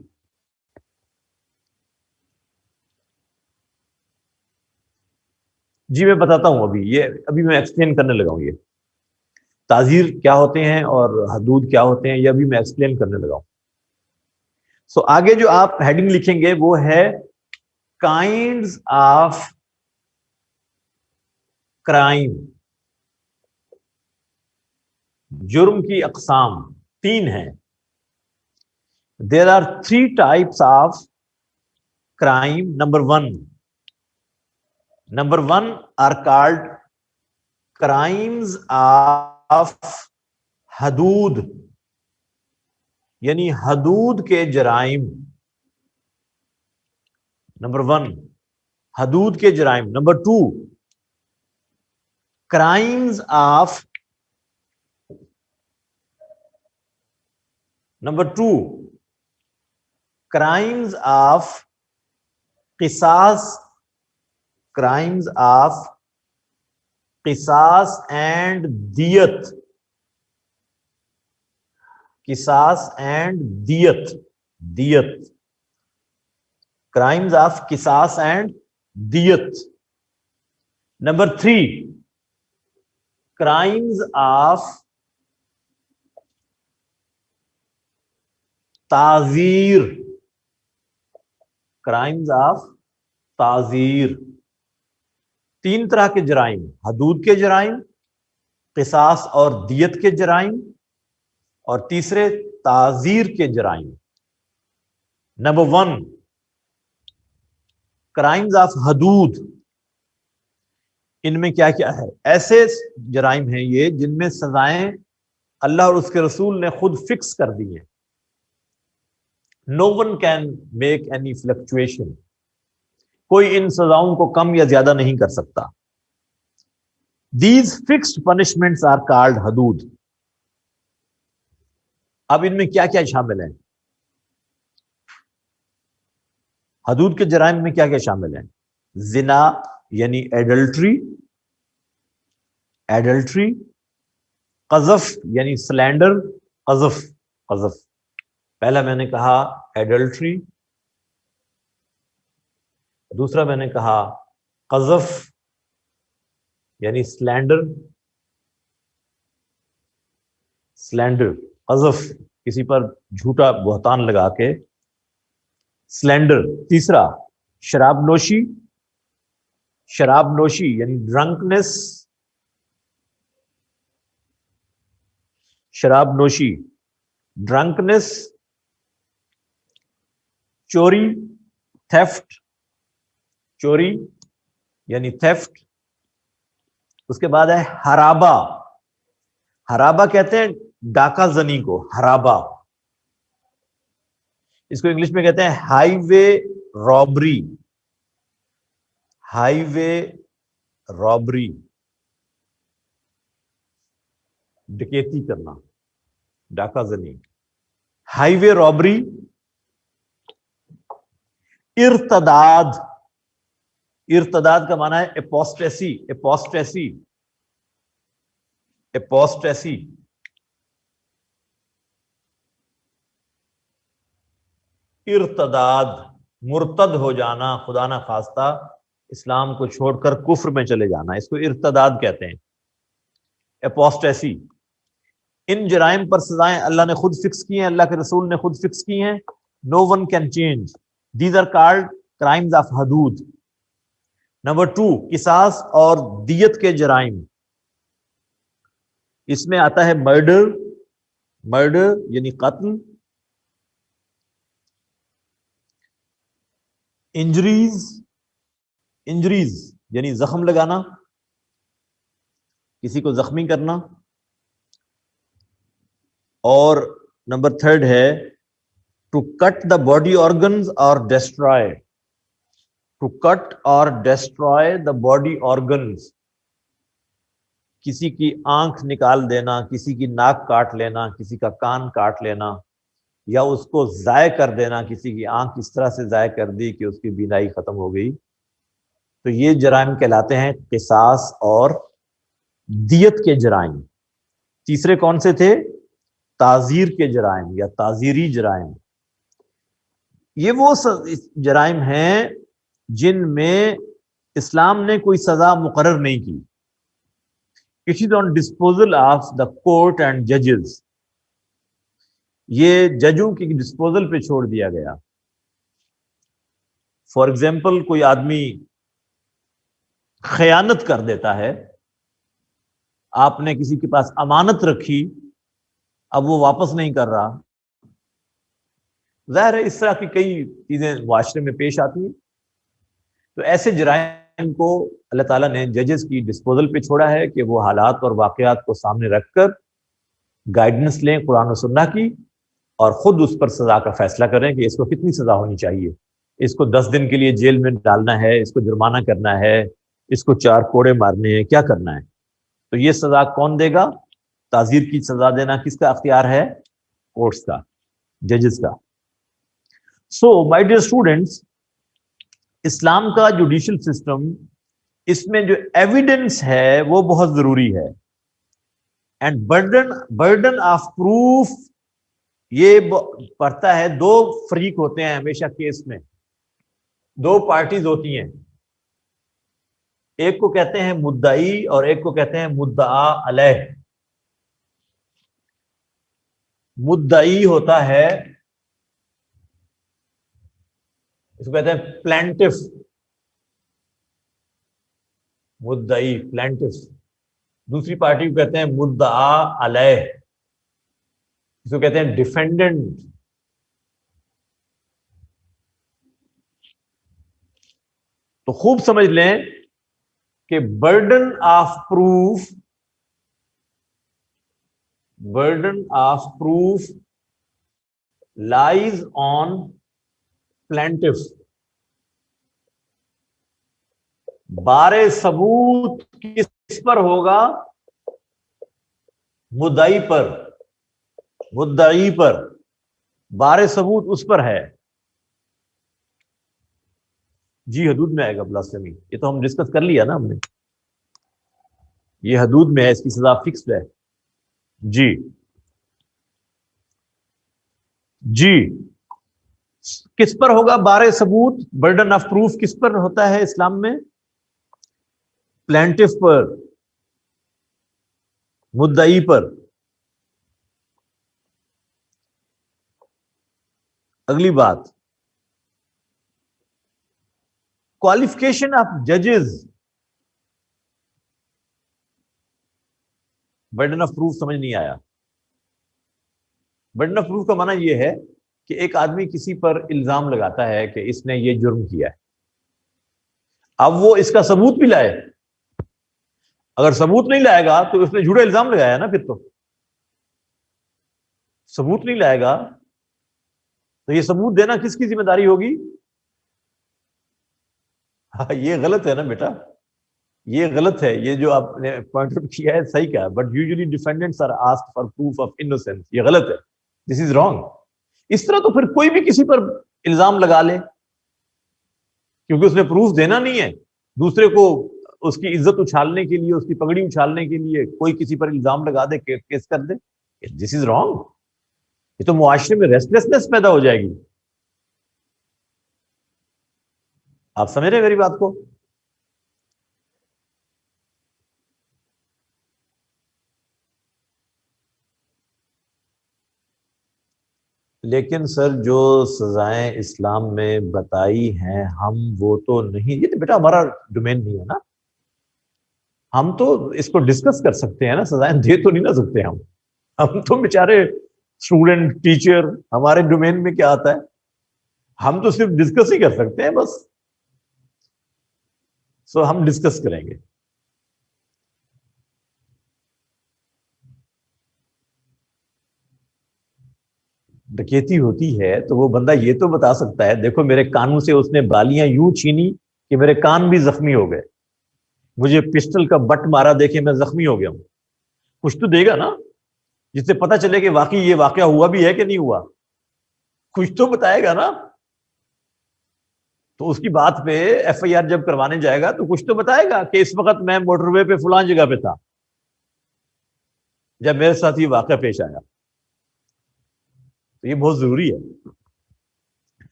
جی میں بتاتا ہوں، ابھی میں ایکسپلین کرنے لگا ہوں۔ یہ تعزیر کیا ہوتے ہیں اور حدود کیا ہوتے ہیں، یہ ابھی میں ایکسپلین کرنے لگا ہوں۔ سو آگے جو آپ ہیڈنگ لکھیں گے وہ ہے کائنڈز آف کرائم، جرم کی اقسام 3 ہیں۔ There are 3 types of crime. Number 1 are called crimes of حدود، یعنی حدود کے جرائم۔ نمبر 1 حدود کے جرائم۔ نمبر 2 crimes of قصاص، crimes of قصاص اینڈ دیت، crimes of قصاص اینڈ دیت۔ Number 3 crimes of تعزیر، تعزیر۔ 3 طرح کے جرائم، حدود کے جرائم، قصاص اور دیت کے جرائم، اور تیسرے تعزیر کے جرائم۔ نمبر 1 کرائمز آف حدود، ان میں کیا کیا ہے؟ ایسے جرائم ہیں یہ جن میں سزائیں اللہ اور اس کے رسول نے خود فکس کر دی ہیں۔ No one can make any fluctuation، کوئی ان سزاؤں کو کم یا زیادہ نہیں کر سکتا۔ These fixed punishments are called حدود۔ اب ان میں کیا کیا شامل ہیں؟ حدود کے جرائم میں کیا کیا شامل ہیں؟ زنا یعنی ایڈلٹری، قذف یعنی سلینڈر، قذف۔ پہلا میں نے کہا ایڈلٹری، دوسرا میں نے کہا قذف یعنی سلینڈر، قذف کسی پر جھوٹا بہتان لگا کے، سلینڈر۔ تیسرا شراب نوشی، شراب نوشی یعنی ڈرنکنس، شراب نوشی، ڈرنکنس، چوری، تھیفٹ، چوری یعنی تھیفٹ. اس کے بعد ہے حرابہ. حرابہ کہتے ہیں ڈاکہ زنی کو، حرابہ. اس کو انگلش میں کہتے ہیں ہائی وے رابری. ہائی وے رابری، ڈکیتی کرنا، ڈاکہ زنی. ہائی وے رابری. ارتداد، ارتداد کا معنی ہے اپوسٹیسی. اپوسٹیسی، اپوسٹیسی. ارتداد، مرتد ہو جانا، خدا نہ خواستہ اسلام کو چھوڑ کر کفر میں چلے جانا، اس کو ارتداد کہتے ہیں، اپوسٹیسی. ان جرائم پر سزائیں اللہ نے خود فکس کی ہیں، اللہ کے رسول نے خود فکس کی ہیں. No one can change. These are called crimes of حدود. نمبر 2، قصاص اور دیت کے جرائم. اس میں آتا ہے مرڈر، مرڈر یعنی قتل. انجریز، انجریز یعنی زخم لگانا، کسی کو زخمی کرنا. اور نمبر 3 ہے to cut the body organs اور ڈسٹرائے. ٹو کٹ اور ڈسٹرائے دا باڈی آرگنز. کسی کی آنکھ نکال دینا، کسی کی ناک کاٹ لینا، کسی کا کان کاٹ لینا، یا اس کو ضائع کر دینا. کسی کی آنکھ اس طرح سے ضائع کر دی کہ اس کی بینائی ختم ہو گئی. تو یہ جرائم کہلاتے ہیں قصاص اور دیت کے جرائم. تیسرے کون سے تھے؟ تعزیر کے جرائم یا تعزیری جرائم. یہ وہ جرائم ہیں جن میں اسلام نے کوئی سزا مقرر نہیں کی. It is on disposal of the court and judges. یہ ججوں کی ڈسپوزل پہ چھوڑ دیا گیا. فار ایگزامپل کوئی آدمی خیانت کر دیتا ہے، آپ نے کسی کے پاس امانت رکھی، اب وہ واپس نہیں کر رہا. ظاہر ہے اس طرح کی کئی چیزیں معاشرے میں پیش آتی ہیں. تو ایسے جرائم کو اللہ تعالیٰ نے ججز کی ڈسپوزل پہ چھوڑا ہے کہ وہ حالات اور واقعات کو سامنے رکھ کر گائیڈنس لیں قرآن و سنہ کی، اور خود اس پر سزا کا فیصلہ کریں کہ اس کو کتنی سزا ہونی چاہیے. اس کو 10 دن کے لیے جیل میں ڈالنا ہے، اس کو جرمانہ کرنا ہے، اس کو 4 کوڑے مارنے ہیں، کیا کرنا ہے. تو یہ سزا کون دے گا؟ تعزیر کی سزا دینا کس کا اختیار ہے؟ کورٹس کا، ججز کا. سو مائی ڈیئر اسٹوڈنٹس، اسلام کا جوڈیشل سسٹم، اس میں جو ایویڈنس ہے وہ بہت ضروری ہے. اینڈ برڈن آف پروف یہ پڑتا ہے. 2 فریق ہوتے ہیں ہمیشہ کیس میں، 2 پارٹیز ہوتی ہیں. ایک کو کہتے ہیں مدعی اور ایک کو کہتے ہیں مدعا علیہ. مدعی ہوتا ہے، اس کو کہتے ہیں پلانٹف. مدعی، پلانٹف. دوسری پارٹی کو کہتے ہیں مدعا علیہ، اس کو کہتے ہیں ڈیفینڈنٹ. تو خوب سمجھ لیں کہ برڈن آف پروف لائز آن پلانٹف. بار ثبوت کس پر ہوگا؟ مدعی پر. مدعی پر بار ثبوت اس پر ہے. جی حدود میں آئے گا بلاسفیمی، یہ تو ہم ڈسکس کر لیا نا ہم نے. یہ حدود میں ہے، اس کی سزا فکسڈ ہے. جی جی کس پر ہوگا بار ثبوت؟ برڈن آف پروف کس پر ہوتا ہے اسلام میں؟ پلانٹف پر، مدعی پر. اگلی بات، کوالیفکیشن آف ججز برڈن آف پروف سمجھ نہیں آیا. برڈن آف پروف کا معنی یہ ہے کہ ایک آدمی کسی پر الزام لگاتا ہے کہ اس نے یہ جرم کیا ہے. اب وہ اس کا ثبوت بھی لائے. اگر ثبوت نہیں لائے گا تو اس نے جھوٹا الزام لگایا نا. پھر تو ثبوت نہیں لائے گا تو یہ ثبوت دینا کس کی ذمہ داری ہوگی؟ ہاں یہ غلط ہے نا بیٹا, یہ غلط ہے. یہ جو آپ نے پوائنٹ آؤٹ کیا ہے صحیح کہا, but usually defendants are asked for proof of innocence. یہ غلط ہے, دس از رانگ. اس طرح تو پھر کوئی بھی کسی پر الزام لگا لے کیونکہ اس نے پروف دینا نہیں ہے. دوسرے کو اس کی عزت اچھالنے کے لیے, اس کی پگڑی اچھالنے کے لیے کوئی کسی پر الزام لگا دے, کیس کر دے. دس از رانگ. یہ تو معاشرے میں ریسٹلیسنس پیدا ہو جائے گی. آپ سمجھ رہے ہیں میری بات کو؟ لیکن سر جو سزائیں اسلام میں بتائی ہیں ہم وہ تو نہیں, یہ تو بیٹا ہمارا ڈومین نہیں ہے نا. ہم تو اس کو ڈسکس کر سکتے ہیں نا, سزائیں دے تو نہیں نہ سکتے ہم. ہم تو بیچارے اسٹوڈنٹ, ٹیچر, ہمارے ڈومین میں کیا آتا ہے؟ ہم تو صرف ڈسکس ہی کر سکتے ہیں بس. سو ہم ڈسکس کریں گے. ڈکیتی ہوتی ہے تو وہ بندہ یہ تو بتا سکتا ہے, دیکھو میرے کانوں سے اس نے بالیاں یوں چھینی کہ میرے کان بھی زخمی ہو گئے, مجھے پسٹل کا بٹ مارا, دیکھے میں زخمی ہو گیا ہوں. کچھ تو دے گا نا جس سے پتا چلے کہ واقعی یہ واقعہ ہوا بھی ہے کہ نہیں ہوا. کچھ تو بتائے گا نا. تو اس کی بات پہ ایف آئی آر جب کروانے جائے گا تو کچھ تو بتائے گا کہ اس وقت میں موٹر وے پہ فلان جگہ پہ تھا جب میرے ساتھ یہ واقعہ پیش آیا. تو یہ بہت ضروری ہے.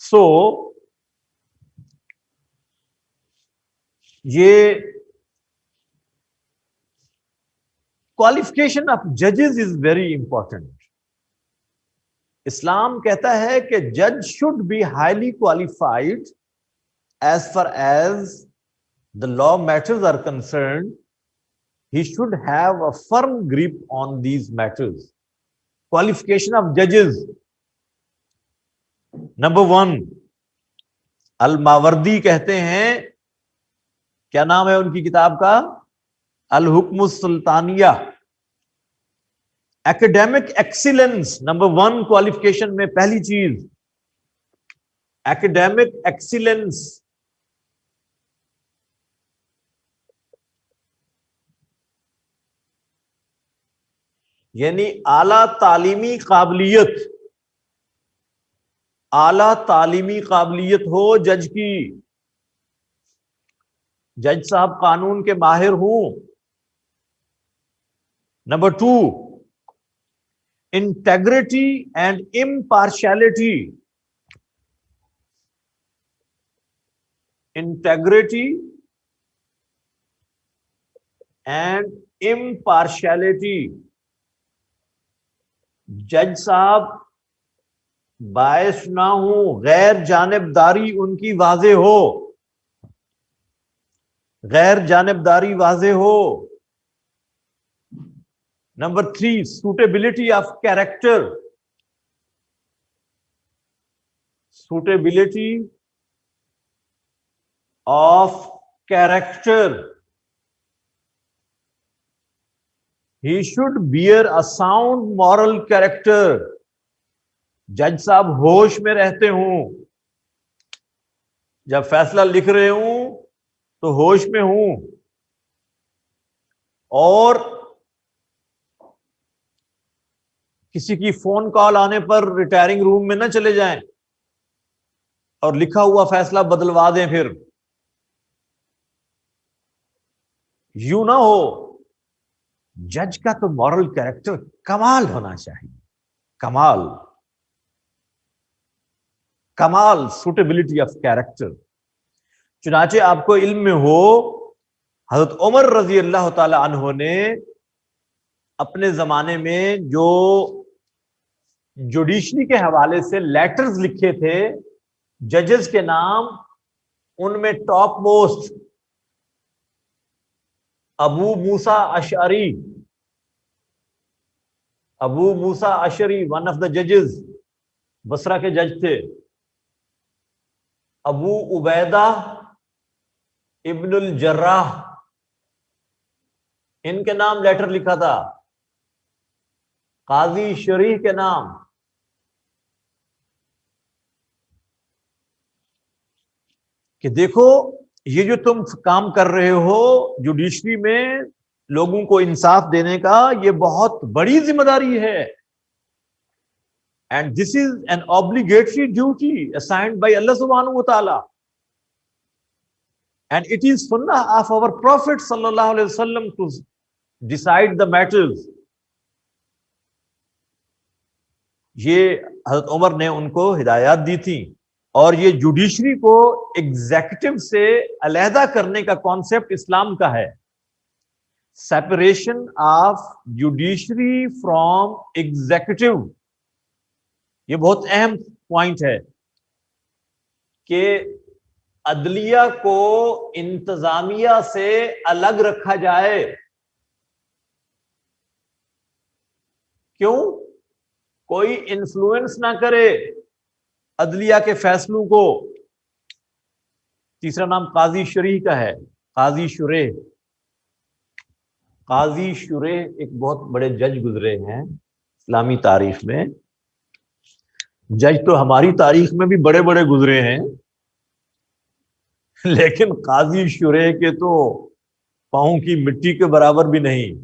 سو یہ qualification of judges is very important. اسلام کہتا ہے کہ جج should be highly qualified as far as the law matters are concerned. He should have a firm grip on these matters. Qualification of judges. Number 1, الماوردی کہتے ہیں, کیا نام ہے ان کی کتاب کا؟ الحکم السلطانیہ. ایکڈیمک ایکسیلنس نمبر 1 کوالیفیکیشن میں پہلی چیز ایکڈیمک ایکسیلنس. یعنی اعلی تعلیمی قابلیت. اعلی تعلیمی قابلیت ہو جج کی. جج صاحب قانون کے ماہر ہوں. Number 2 integrity and impartiality. Integrity and impartiality. جج صاحب باعث نہ ہوں, غیر جانبداری ان کی واضح ہو. غیر جانبداری واضح ہو. Number 3 suitability of character. Suitability of character. He should bear a sound moral character. جج صاحب ہوش میں رہتے ہوں, جب فیصلہ لکھ رہے ہوں تو ہوش میں ہوں, اور کسی کی فون کال آنے پر ریٹائرنگ روم میں نہ چلے جائیں اور لکھا ہوا فیصلہ بدلوا دیں. پھر یوں نہ ہو. جج کا تو مورل کیریکٹر کمال ہونا چاہیے. کمال کمال سوٹیبلٹی آف کیریکٹر. چنانچہ آپ کو علم میں ہو, حضرت عمر رضی اللہ تعالی عنہ نے اپنے زمانے میں جو جوڈیشری کے حوالے سے لیٹرز لکھے تھے ججز کے نام, ان میں top most Abu Musa Ashari Abu Musa Ashari one of the ججز، بصرہ کے جج تھے. ابو عبیدہ ابن الجراح، ان کے نام لیٹر لکھا تھا. قاضی شریح کے نام. کہ دیکھو یہ جو تم کام کر رہے ہو جوڈیشری میں لوگوں کو انصاف دینے کا، یہ بہت بڑی ذمہ داری ہے. And this is an obligatory duty assigned by Allah subhanahu wa ta'ala. And it is sunnah of our Prophet sallallahu alaihi wasallam to decide the matters. یہ حضرت عمر نے ان کو ہدایات دی تھی، اور یہ جوڈیشری کو ایگزیکٹو سے علیحدہ کرنے کا کانسیپٹ اسلام کا ہے. Separation of judiciary from executive, یہ بہت اہم پوائنٹ ہے کہ عدلیہ کو انتظامیہ سے الگ رکھا جائے. کیوں؟ کوئی انفلوئنس نہ کرے عدلیہ کے فیصلوں کو. تیسرا نام قاضی شریح کا ہے، قاضی شریح. قاضی شریح ایک بہت بڑے جج گزرے ہیں اسلامی تاریخ میں. جج تو ہماری تاریخ میں بھی بڑے بڑے گزرے ہیں، لیکن قاضی شریح کے تو پاؤں کی مٹی کے برابر بھی نہیں.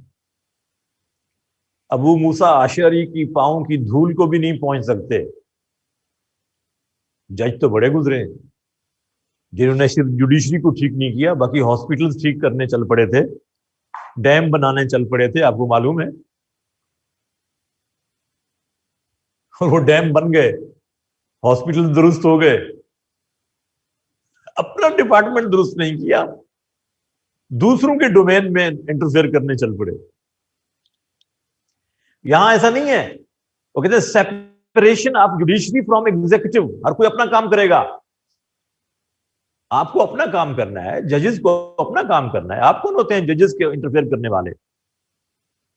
ابو موسیٰ اشعری کی پاؤں کی دھول کو بھی نہیں پہنچ سکتے. جج تو بڑے گزرے ہیں جنہوں نے صرف جوڈیشری کو ٹھیک نہیں کیا، باقی ہاسپٹلز ٹھیک کرنے چل پڑے تھے، ڈیم بنانے چل پڑے تھے. آپ کو معلوم ہے، اور وہ ڈیم بن گئے، ہاسپٹل درست ہو گئے. اپنا ڈپارٹمنٹ درست نہیں کیا، دوسروں کے ڈومین میں انٹرفیئر کرنے چل پڑے. یہاں ایسا نہیں ہے. وہ کہتے ہیں separation of judiciary from executive. ہر کوئی اپنا کام کرے گا. آپ کو اپنا کام کرنا ہے، ججز کو اپنا کام کرنا ہے. آپ کون ہوتے ہیں ججز کے انٹرفیئر کرنے والے؟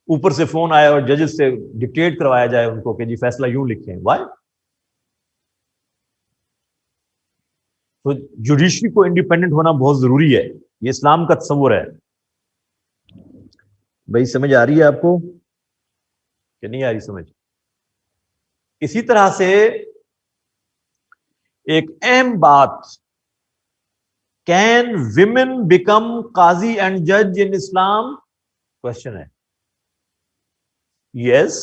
اوپر سے فون آیا اور ججز سے ڈکٹیٹ کروایا جائے ان کو کہ جی فیصلہ یوں لکھیں. وائی؟ تو جوڈیشری کو انڈیپینڈنٹ ہونا بہت ضروری ہے. یہ اسلام کا تصور ہے. بھائی سمجھ آ رہی ہے آپ کو کہ نہیں آ رہی سمجھ؟ اسی طرح سے ایک اہم بات، can women become Qazi and جج ان اسلام؟ کوشچن ہے. یس،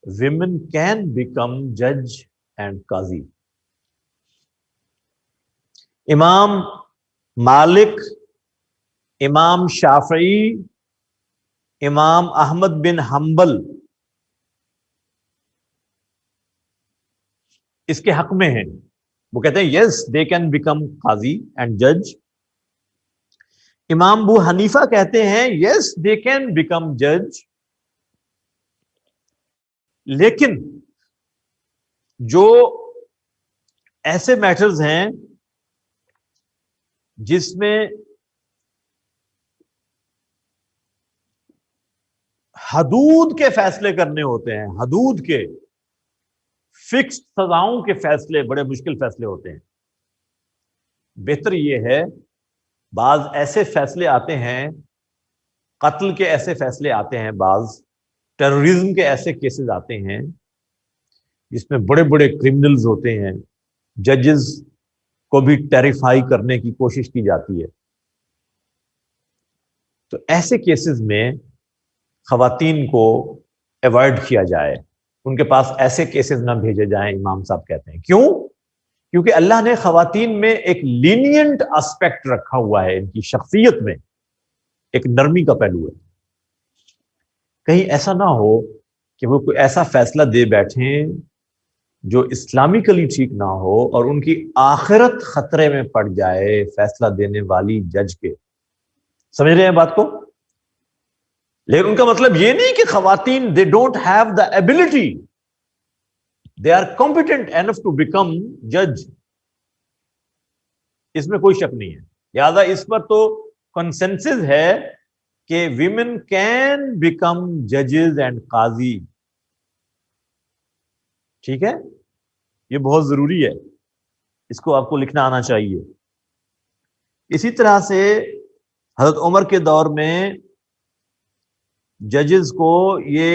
ویمن کین بیکم جج اینڈ قاضی. امام مالک، امام شافعی، امام احمد بن حنبل اس کے حق میں ہیں. وہ کہتے ہیں یس they can become Qazi and جج. امام ابو حنیفہ کہتے ہیں یس دے کین بیکم جج. لیکن جو ایسے میٹرز ہیں جس میں حدود کے فیصلے کرنے ہوتے ہیں، حدود کے فکس سزاؤں کے فیصلے بڑے مشکل فیصلے ہوتے ہیں. بہتر یہ ہے، بعض ایسے فیصلے آتے ہیں، قتل کے ایسے فیصلے آتے ہیں، بعض ٹیررزم کے ایسے کیسز آتے ہیں جس میں بڑے بڑے کرمنلز ہوتے ہیں، ججز کو بھی ٹیریفائی کرنے کی کوشش کی جاتی ہے. تو ایسے کیسز میں خواتین کو ایوائڈ کیا جائے، ان کے پاس ایسے کیسز نہ بھیجے جائیں. امام صاحب کہتے ہیں کیوں؟ کیونکہ اللہ نے خواتین میں ایک لینینٹ اسپیکٹ رکھا ہوا ہے، ان کی شخصیت میں ایک نرمی کا پہلو ہے. کہیں ایسا نہ ہو کہ وہ کوئی ایسا فیصلہ دے بیٹھیں جو اسلامکلی ٹھیک نہ ہو اور ان کی آخرت خطرے میں پڑ جائے فیصلہ دینے والی جج کے. سمجھ رہے ہیں بات کو؟ لیکن ان کا مطلب یہ نہیں کہ خواتین they don't have the ability, they are competent enough to become judge. اس میں کوئی شک نہیں ہے. لہذا اس پر تو کنسنسس ہے کہ ویمن کین بیکم ججز اینڈ قاضی. ٹھیک ہے, یہ بہت ضروری ہے, اس کو آپ کو لکھنا آنا چاہیے. اسی طرح سے حضرت عمر کے دور میں ججز کو یہ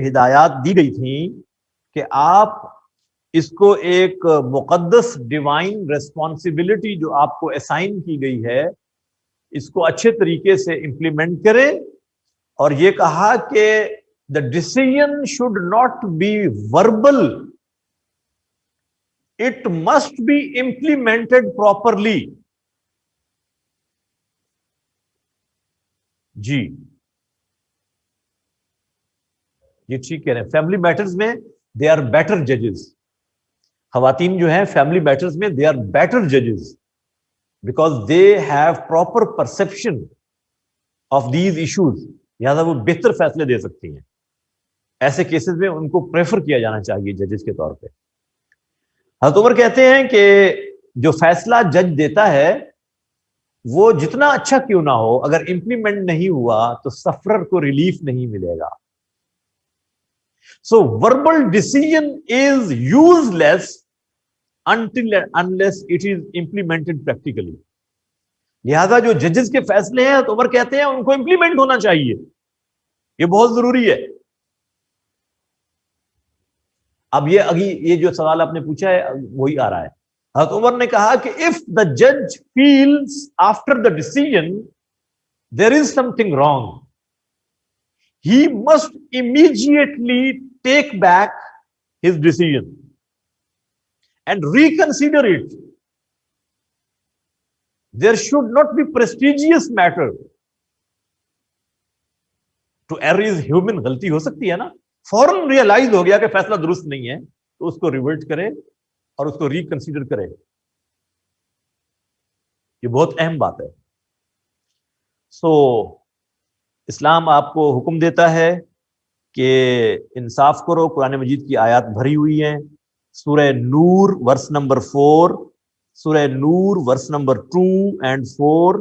ہدایات دی گئی تھیں کہ آپ اس کو ایک مقدس ڈیوائن ریسپانسبلٹی جو آپ کو اسائن کی گئی ہے, اس کو اچھے طریقے سے امپلیمنٹ کریں. اور یہ کہا کہ the decision should not be verbal, it must be implemented properly. جی یہ ٹھیک کہہ رہے ہیں. فیملی میٹرز میں دے آر بیٹر ججز. خواتین جو ہیں فیملی میٹرز میں دے آر بیٹر ججز because they have proper perception of these issues. لہٰذا وہ بہتر فیصلے دے سکتی ہیں. ایسے کیسز میں ان کو پریفر کیا جانا چاہیے ججز کے طور پہ. حضرت عمر کہتے ہیں کہ جو فیصلہ جج دیتا ہے وہ جتنا اچھا کیوں نہ ہو, اگر امپلیمنٹ نہیں ہوا تو سفرر کو ریلیف نہیں ملے گا. So verbal decision is useless until unless it is implemented practically. لہذا جو ججز کے فیصلے ہیں تو عمر کہتے ہیں ان کو امپلیمنٹ ہونا چاہیے, یہ بہت ضروری ہے. اب یہ جو سوال آپ نے پوچھا ہے وہی آ رہا ہے. حضرت عمر نے کہا کہ if the judge feels after the decision there is something wrong, he must immediately take back his decision and reconsider it. There should not be prestigious matter. To err is human. غلطی ہو سکتی ہے نا. فوراً realise ہو گیا کہ فیصلہ درست نہیں ہے تو اس کو ریورٹ کرے اور اس کو ریکنسیڈر کرے. یہ بہت اہم بات ہے. سو اسلام آپ کو حکم دیتا ہے کہ انصاف کرو. قرآن مجید کی آیات بھری ہوئی ہیں. سورہ نور ورس نمبر 4, سورہ نور ورس نمبر 2 and 4,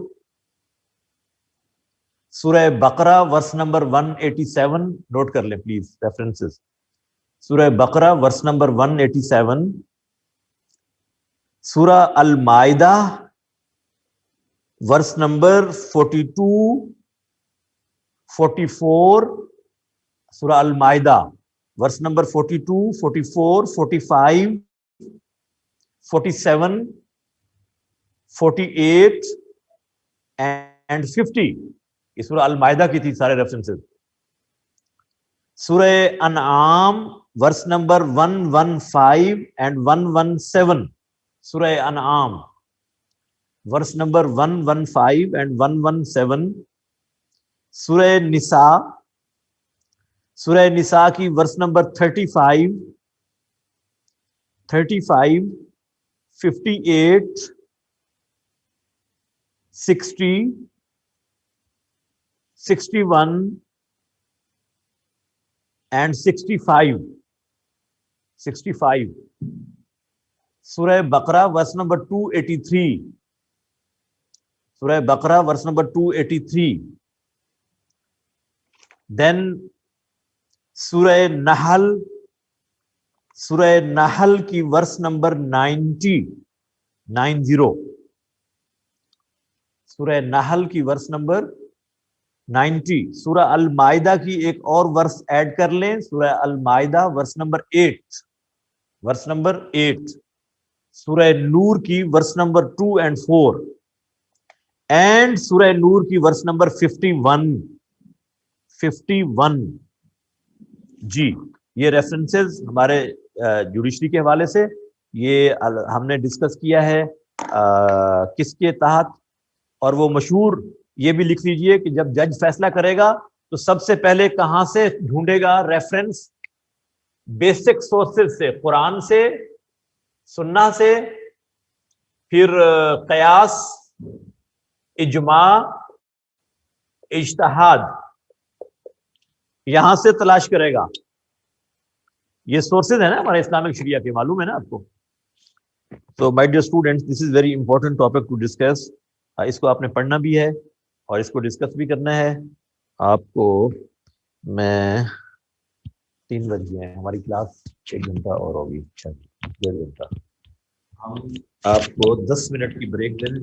سورہ بقرہ ورس نمبر 187. نوٹ کر لیں پلیز ریفرنسز. سورہ بقرہ ورس نمبر 187, سورہ المائدہ ورس نمبر 42, 44, سورہ المائدہ ورس نمبر 42, 44, 45, 47, 48 and 50. یہ سورہ المائدہ کی تھی سارے ریفرنسز. سورہ انعام ورس نمبر 115 and 117. سورہ انعام ورس نمبر 115 and 117. سورہ نساء, سورہ نساء کی ورس نمبر 35, 58, 60, 61 and 65. سورہ بقرہ ورس نمبر 283. سورہ بقرہ ورس نمبر 283. دین سورہ نحل, سورہ نحل کی ورس نمبر 90. سورہ نحل کی ورس نمبر 90. سورہ المائدہ کی ایک اور ورس ایڈ کر لیں, سورہ المائدہ ورس نمبر 8. سورہ نور کی ورس نمبر 2 and 4 اینڈ سورہ نور کی ورس نمبر 51. جی یہ ریفرنسز ہمارے جوڈیشری کے حوالے سے یہ ہم نے ڈسکس کیا ہے کس کے تحت. اور وہ مشہور یہ بھی لکھ لیجئے کہ جب جج فیصلہ کرے گا تو سب سے پہلے کہاں سے ڈھونڈے گا ریفرنس؟ بیسک سورسز سے, قرآن سے, سنہ سے, پھر قیاس, اجماع, اجتہاد, یہاں سے تلاش کرے گا. یہ سورسز ہیں نا ہمارے اسلامک شریعہ کے, معلوم ہے نا آپ کو. تو my dear students, this is very important topic to discuss. اس کو آپ نے پڑھنا بھی ہے اور اس کو ڈسکس بھی کرنا ہے آپ کو. میں 3 بج گئے ہیں, ہماری کلاس 1 گھنٹہ اور ہوگی, 1.5 گھنٹہ. ہم آپ کو 10 منٹ کی بریک دیں.